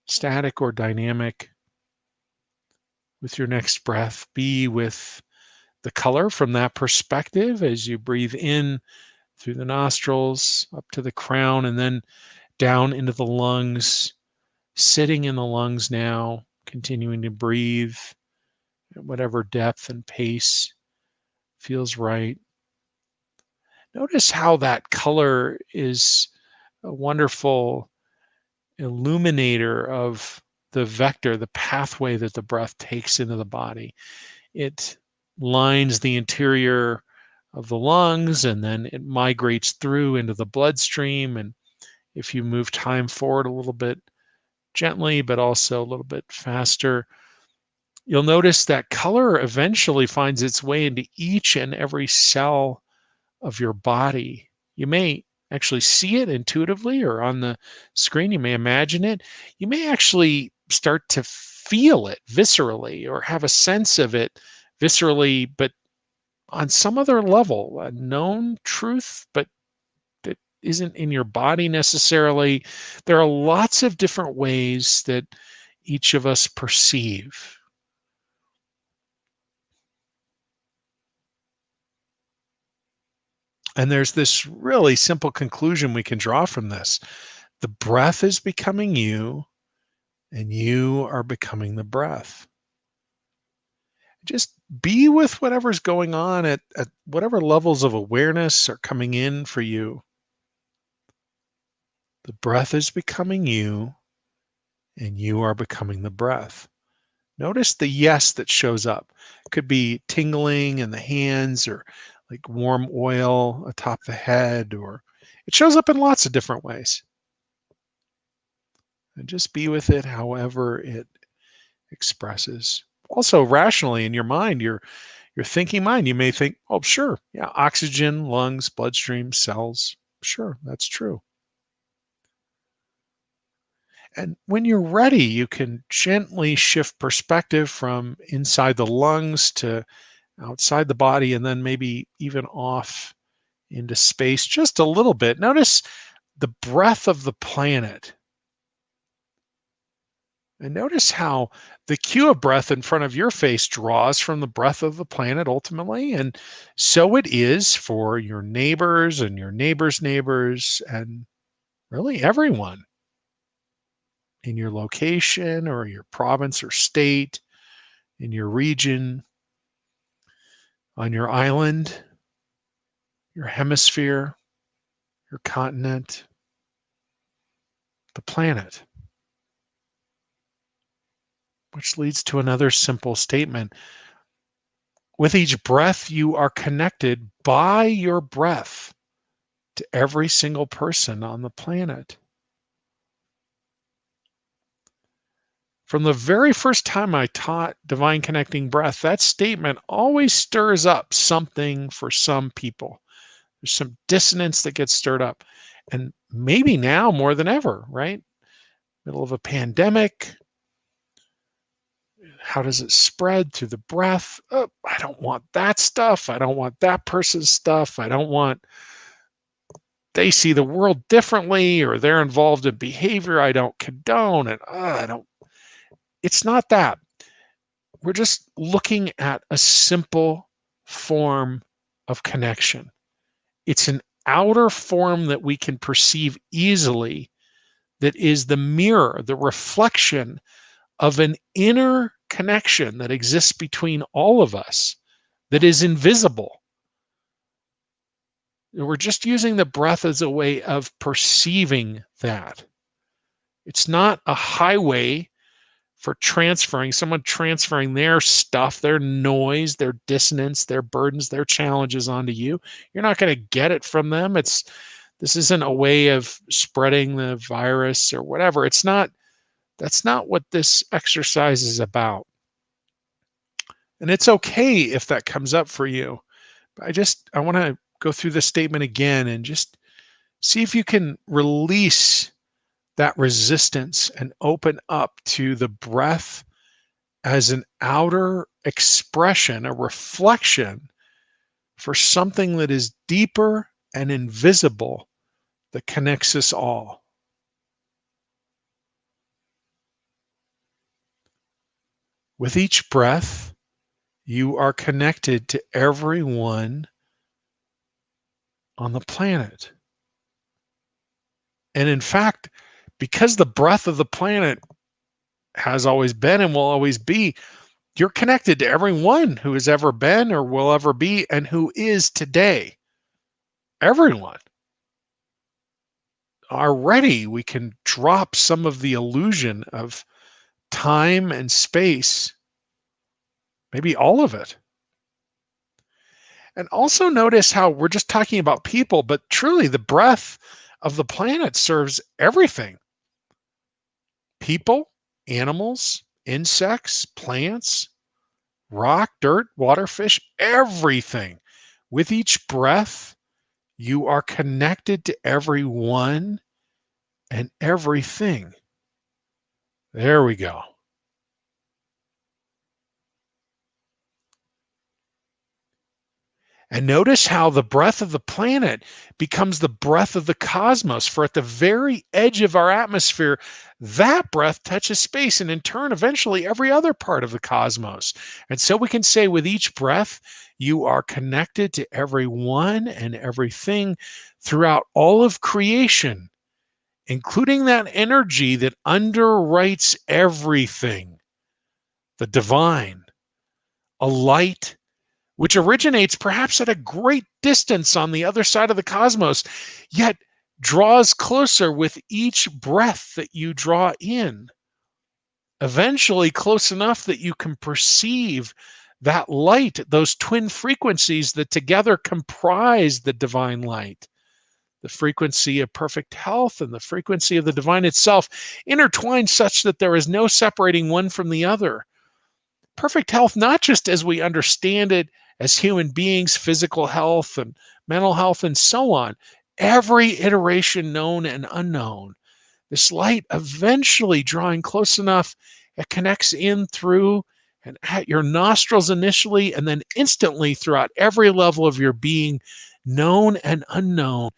static or dynamic. With your next breath, be with the color from that perspective as you breathe in through the nostrils, up to the crown, and then down into the lungs, sitting in the lungs now, continuing to breathe at whatever depth and pace feels right. Notice how that color is a wonderful illuminator of the vector, the pathway that the breath takes into the body. It lines the interior of the lungs and then it migrates through into the bloodstream. And if you move time forward a little bit gently, but also a little bit faster, you'll notice that color eventually finds its way into each and every cell of your body. You may actually see it intuitively or on the screen. You may imagine it. You may actually start to feel it viscerally or have a sense of it viscerally, but on some other level, a known truth, but that isn't in your body necessarily. There are lots of different ways that each of us perceive. And there's this really simple conclusion we can draw from this. The breath is becoming you, and you are becoming the breath. Just be with whatever's going on at whatever levels of awareness are coming in for you. The breath is becoming you, and you are becoming the breath. Notice the yes that shows up. It could be tingling in the hands or like warm oil atop the head, or it shows up in lots of different ways. And just be with it however it expresses. Also, rationally in your mind, your thinking mind, you may think, oh, sure, yeah, oxygen, lungs, bloodstream, cells. Sure, that's true. And when you're ready, you can gently shift perspective from inside the lungs to outside the body, and then maybe even off into space just a little bit. Notice the breath of the planet. And notice how the cue of breath in front of your face draws from the breath of the planet ultimately. And so it is for your neighbors and your neighbors' neighbors and really everyone in your location or your province or state, in your region, on your island, your hemisphere, your continent, the planet. Which leads to another simple statement. With each breath, you are connected by your breath to every single person on the planet. From the very first time I taught Divine Connecting Breath, that statement always stirs up something for some people. There's some dissonance that gets stirred up. And maybe now more than ever, right? Middle of a pandemic. How does it spread through the breath? Oh, I don't want that stuff. I don't want that person's stuff. I don't want they see the world differently or they're involved in behavior I don't condone. And I don't, it's not that. We're just looking at a simple form of connection. It's an outer form that we can perceive easily that is the mirror, the reflection of an inner connection that exists between all of us that is invisible. We're just using the breath as a way of perceiving that. It's not a highway for someone transferring their stuff, their noise, their dissonance, their burdens, their challenges onto you. You're not going to get it from them. This isn't a way of spreading the virus or whatever. That's not what this exercise is about. And it's okay if that comes up for you. But I want to go through this statement again and just see if you can release that resistance and open up to the breath as an outer expression, a reflection for something that is deeper and invisible that connects us all. With each breath, you are connected to everyone on the planet. And in fact, because the breath of the planet has always been and will always be, you're connected to everyone who has ever been or will ever be and who is today. Everyone. Already we can drop some of the illusion of time and space, maybe all of it. And also notice how we're just talking about people, but truly the breath of the planet serves everything. People, animals, insects, plants, rock, dirt, water, fish, everything. With each breath, you are connected to everyone and everything. There we go. And notice how the breath of the planet becomes the breath of the cosmos. For at the very edge of our atmosphere, that breath touches space and in turn, eventually every other part of the cosmos. And so we can say with each breath, you are connected to everyone and everything throughout all of creation, including that energy that underwrites everything, the divine, a light which originates perhaps at a great distance on the other side of the cosmos, yet draws closer with each breath that you draw in. Eventually, close enough that you can perceive that light, those twin frequencies that together comprise the divine light. The frequency of perfect health and the frequency of the divine itself intertwined such that there is no separating one from the other. Perfect health, not just as we understand it as human beings, physical health and mental health, and so on. Every iteration known and unknown. This light eventually drawing close enough, it connects in through and at your nostrils initially, and then instantly throughout every level of your being, known and unknown.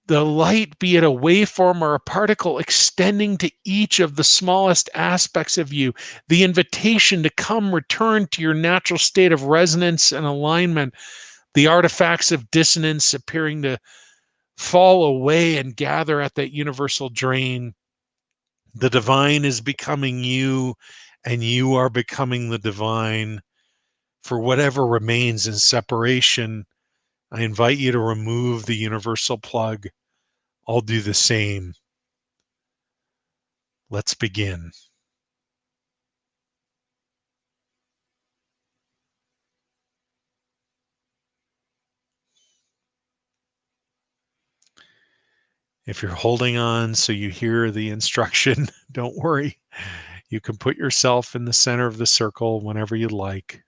The light, be it a waveform or a particle, extending to each of the smallest aspects of you, the invitation to come return to your natural state of resonance and alignment, the artifacts of dissonance appearing to fall away and gather at that universal drain. The divine is becoming you, and you are becoming the divine. For whatever remains in separation, I invite you to remove the universal plug. I'll do the same. Let's begin. If you're holding on so you hear the instruction, don't worry. You can put yourself in the center of the circle whenever you like.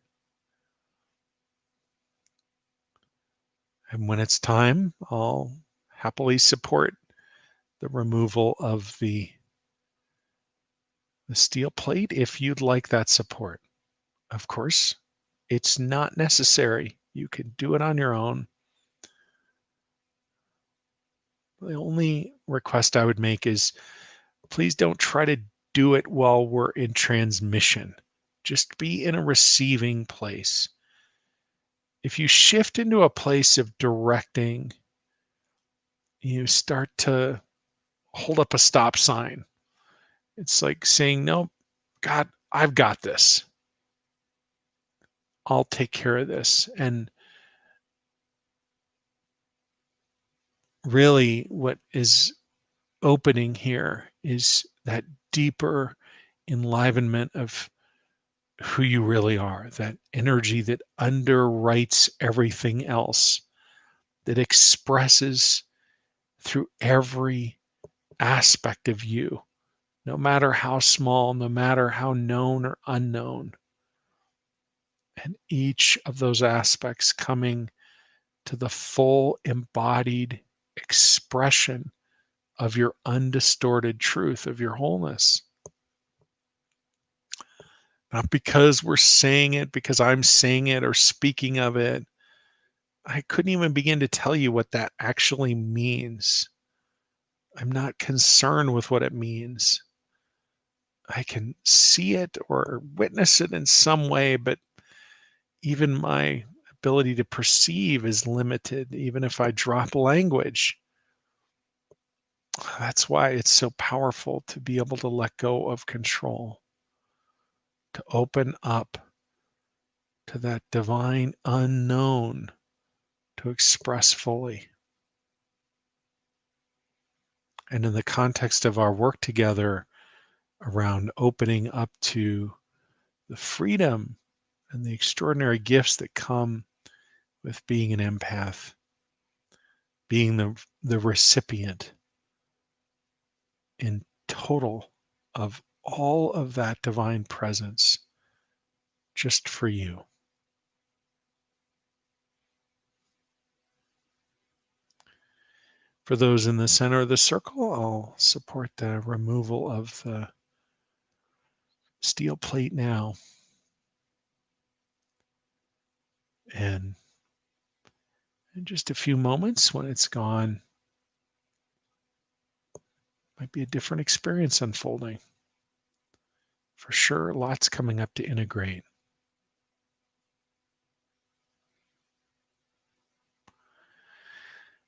And when it's time, I'll happily support the removal of the steel plate if you'd like that support. Of course, it's not necessary. You can do it on your own. The only request I would make is please don't try to do it while we're in transmission. Just be in a receiving place. If you shift into a place of directing, you start to hold up a stop sign. It's like saying, no, God, I've got this. I'll take care of this. And really, what is opening here is that deeper enlivenment of who you really are, that energy that underwrites everything else, that expresses through every aspect of you, no matter how small, no matter how known or unknown. And each of those aspects coming to the full embodied expression of your undistorted truth, of your wholeness. Not because we're saying it, because I'm saying it or speaking of it. I couldn't even begin to tell you what that actually means. I'm not concerned with what it means. I can see it or witness it in some way, but even my ability to perceive is limited, even if I drop language. That's why it's so powerful to be able to let go of control, to open up to that divine unknown, to express fully. And in the context of our work together around opening up to the freedom and the extraordinary gifts that come with being an empath, being the recipient in total of all of that divine presence just for you. For those in the center of the circle, I'll support the removal of the steel plate now. And in just a few moments, when it's gone, might be a different experience unfolding. For sure, lots coming up to integrate.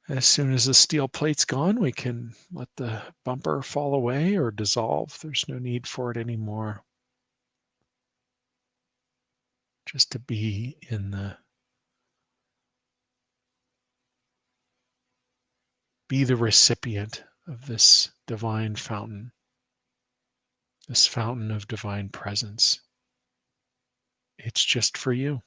As soon as the steel plate's gone, we can let the bumper fall away or dissolve. There's no need for it anymore. just to be in the recipient of this divine fountain, this fountain of divine presence. It's just for you.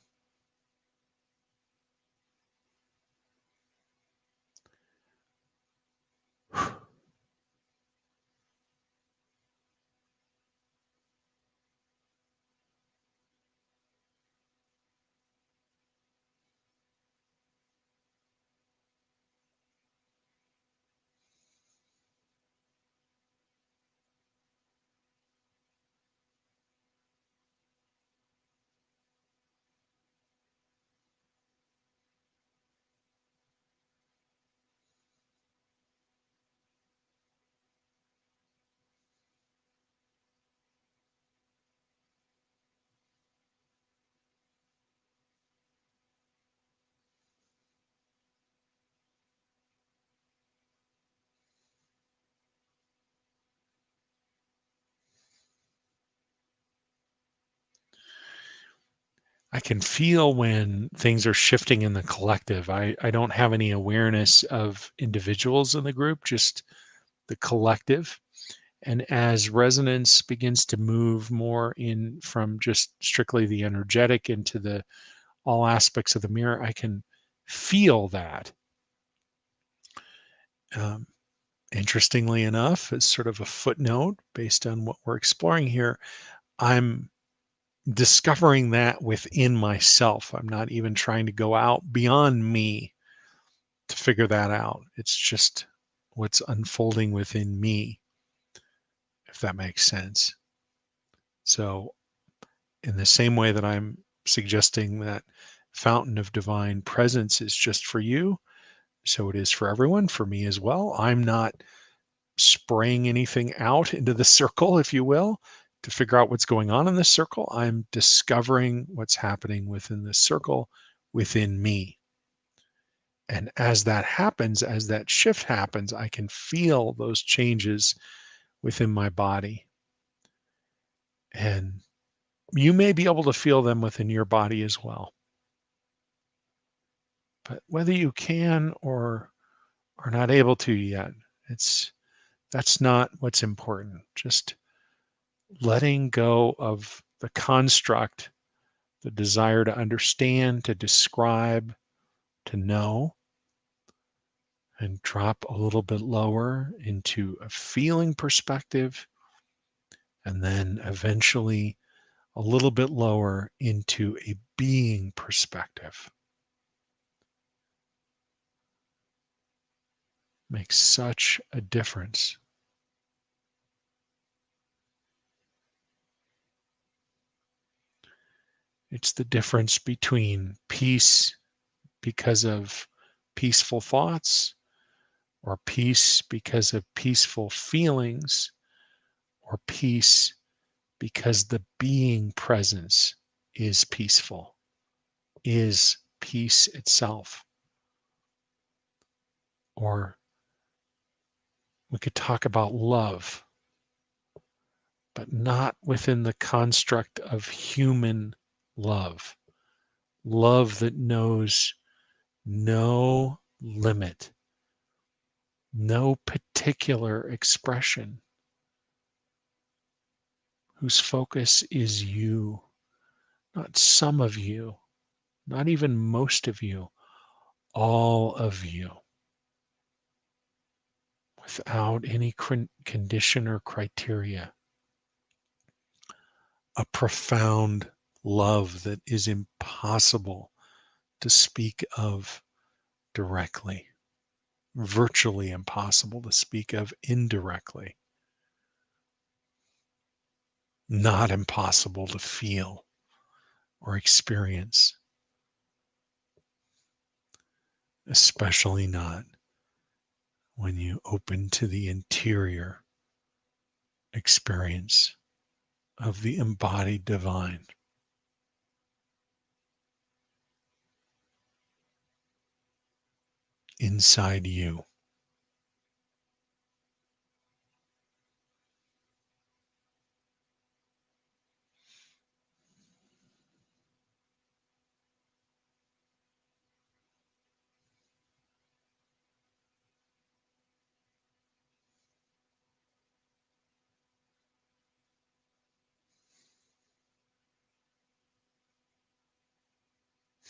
I can feel when things are shifting in the collective. I don't have any awareness of individuals in the group, just the collective. And as resonance begins to move more in from just strictly the energetic into the all aspects of the mirror, I can feel that. Um, Interestingly enough, as sort of a footnote based on what we're exploring here, I'm discovering that within myself. I'm not even trying to go out beyond me to figure that out. It's just what's unfolding within me, if that makes sense. So, in the same way that I'm suggesting that fountain of divine presence is just for you, so it is for everyone, for me as well. I'm not spraying anything out into the circle, if you will, to figure out what's going on in this circle. I'm discovering what's happening within this circle within me. And as that happens, as that shift happens, I can feel those changes within my body. And you may be able to feel them within your body as well. But whether you can or are not able to yet, that's not what's important. Just letting go of the construct, the desire to understand, to describe, to know, and drop a little bit lower into a feeling perspective, and then eventually a little bit lower into a being perspective. Makes such a difference. It's the difference between peace because of peaceful thoughts, or peace because of peaceful feelings, or peace because the being presence is peaceful, is peace itself. Or we could talk about love, but not within the construct of human love. Love that knows no limit, no particular expression, whose focus is you, not some of you, not even most of you, all of you, without any condition or criteria. A profound love that is impossible to speak of directly, virtually impossible to speak of indirectly, not impossible to feel or experience, especially not when you open to the interior experience of the embodied divine inside you.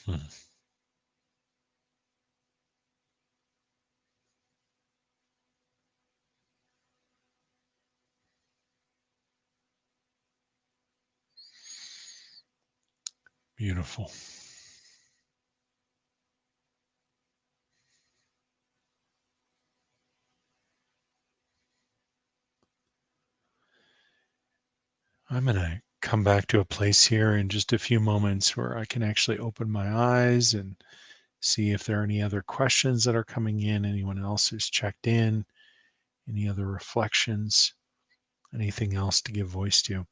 Hmm. Beautiful. I'm going to come back to a place here in just a few moments where I can actually open my eyes and see if there are any other questions that are coming in, anyone else who's checked in, any other reflections, anything else to give voice to.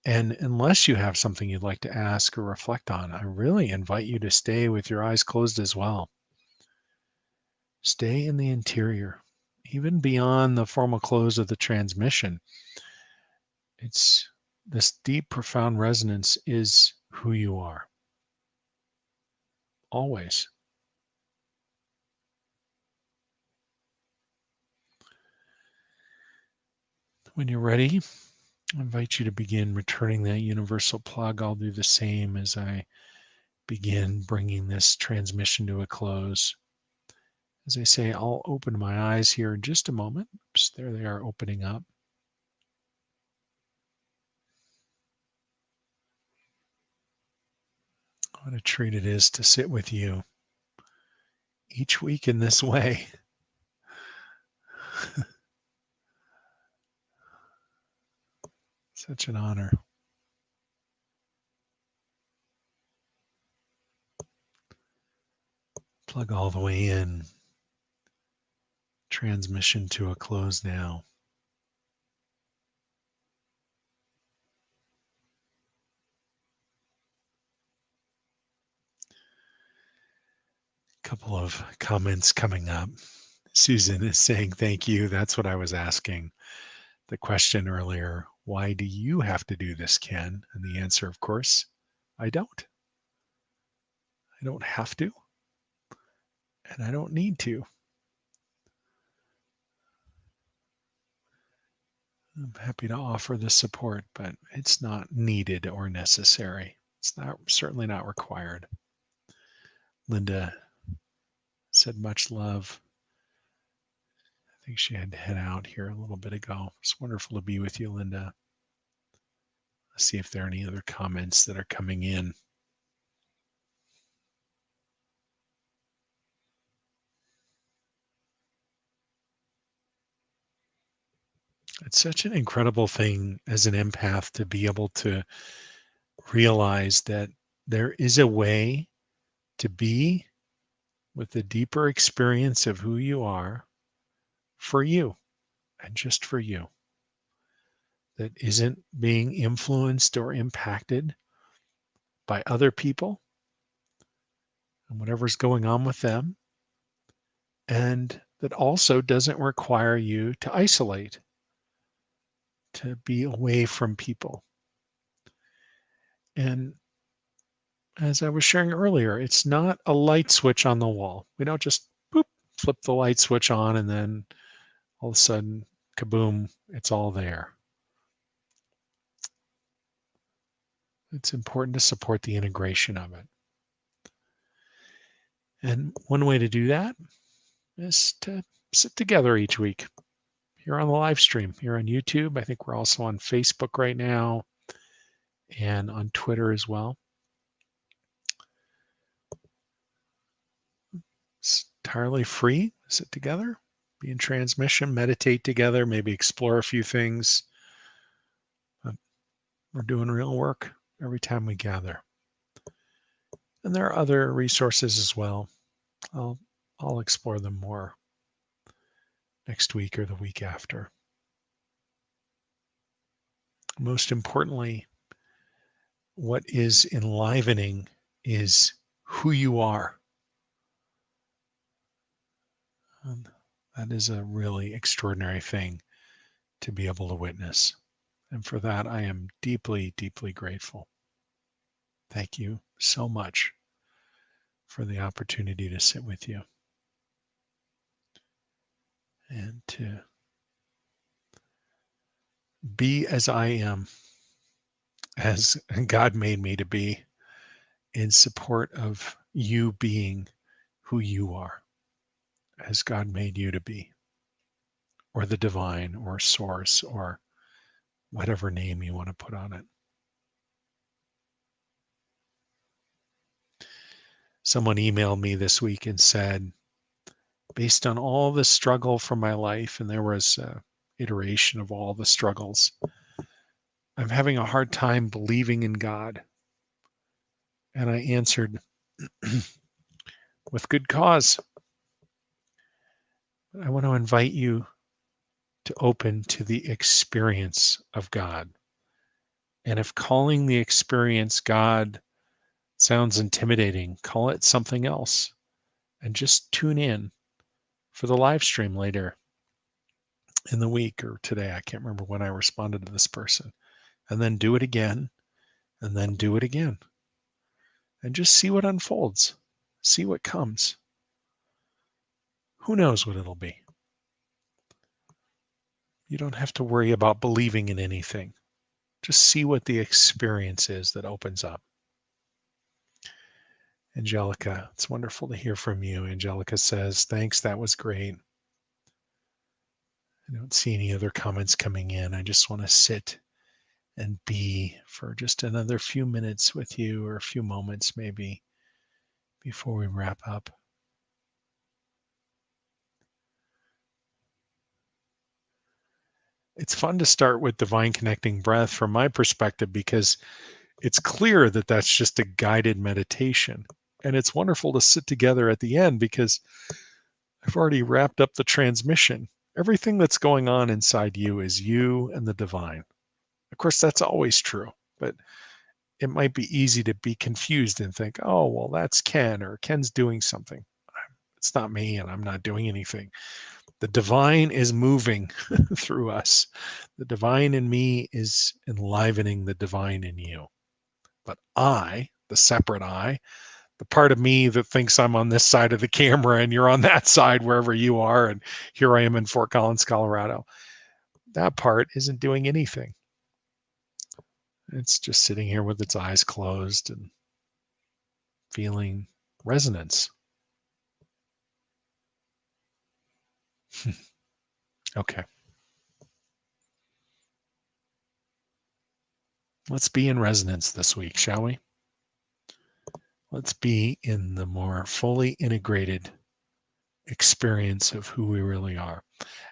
And unless you have something you'd like to ask or reflect on, I really invite you to stay with your eyes closed as well. Stay in the interior, even beyond the formal close of the transmission. It's this deep, profound resonance is who you are, always. When you're ready, I invite you to begin returning that universal plug. I'll do the same as I begin bringing this transmission to a close. As I say, I'll open my eyes here in just a moment. Oops, there they are opening up. What a treat it is to sit with you each week in this way. Such an honor. Plug all the way in. Transmission to a close now. Couple of comments coming up. Susan is saying, thank you. That's what I was asking. The question earlier, why do you have to do this, Ken? And the answer, of course, I don't. I don't have to, and I don't need to. I'm happy to offer the support, but it's not needed or necessary. It's not certainly not required. Linda said much love. I think she had to head out here a little bit ago. It's wonderful to be with you, Linda. Let's see if there are any other comments that are coming in. It's such an incredible thing as an empath to be able to realize that there is a way to be with a deeper experience of who you are for you and just for you, that isn't being influenced or impacted by other people and whatever's going on with them, and that also doesn't require you to isolate, to be away from people. And as I was sharing earlier, it's not a light switch on the wall. We don't just boop, flip the light switch on and then all of a sudden, kaboom, it's all there. It's important to support the integration of it. And one way to do that is to sit together each week here on the live stream, here on YouTube. I think we're also on Facebook right now and on Twitter as well. It's entirely free. Sit together, be in transmission, meditate together, maybe explore a few things. But we're doing real work every time we gather. And there are other resources as well. I'll explore them more next week or the week after. Most importantly, what is enlivening is who you are. And that is a really extraordinary thing to be able to witness. And for that, I am deeply, deeply grateful. Thank you so much for the opportunity to sit with you and to be as I am, as God made me to be, in support of you being who you are, as God made you to be, or the divine, or source, or whatever name you want to put on it. Someone emailed me this week and said, based on all the struggle from my life, and there was an iteration of all the struggles, I'm having a hard time believing in God. And I answered, with good cause. I want to invite you to open to the experience of God. And if calling the experience God sounds intimidating, call it something else. And just tune in for the live stream later in the week or today. I can't remember when I responded to this person. And then do it again, and then do it again. And just see what unfolds. See what comes. Who knows what it'll be? You don't have to worry about believing in anything. Just see what the experience is that opens up. Angelica, it's wonderful to hear from you. Angelica says, thanks, that was great. I don't see any other comments coming in. I just want to sit and be for just another few minutes with you, or a few moments maybe, before we wrap up. It's fun to start with divine connecting breath from my perspective, because it's clear that that's just a guided meditation. And it's wonderful to sit together at the end, because I've already wrapped up the transmission. Everything that's going on inside you is you and the divine. Of course, that's always true, but it might be easy to be confused and think, oh, well, that's Ken, or Ken's doing something. It's not me, and I'm not doing anything. The divine is moving through us. The divine in me is enlivening the divine in you. But I, the separate I, the part of me that thinks I'm on this side of the camera and you're on that side, wherever you are, and here I am in Fort Collins, Colorado, that part isn't doing anything. It's just sitting here with its eyes closed and feeling resonance. Okay. Let's be in resonance this week, shall we? Let's be in the more fully integrated experience of who we really are.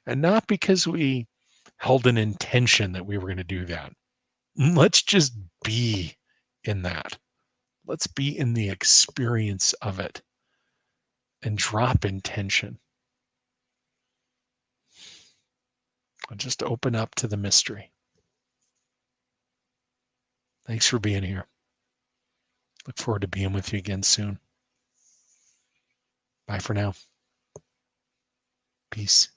And not because we held an intention that we were going to do that. Let's just be in that. Let's be in the experience of it and drop intention. And just open up to the mystery. Thanks for being here. Look forward to being with you again soon. Bye for now. Peace.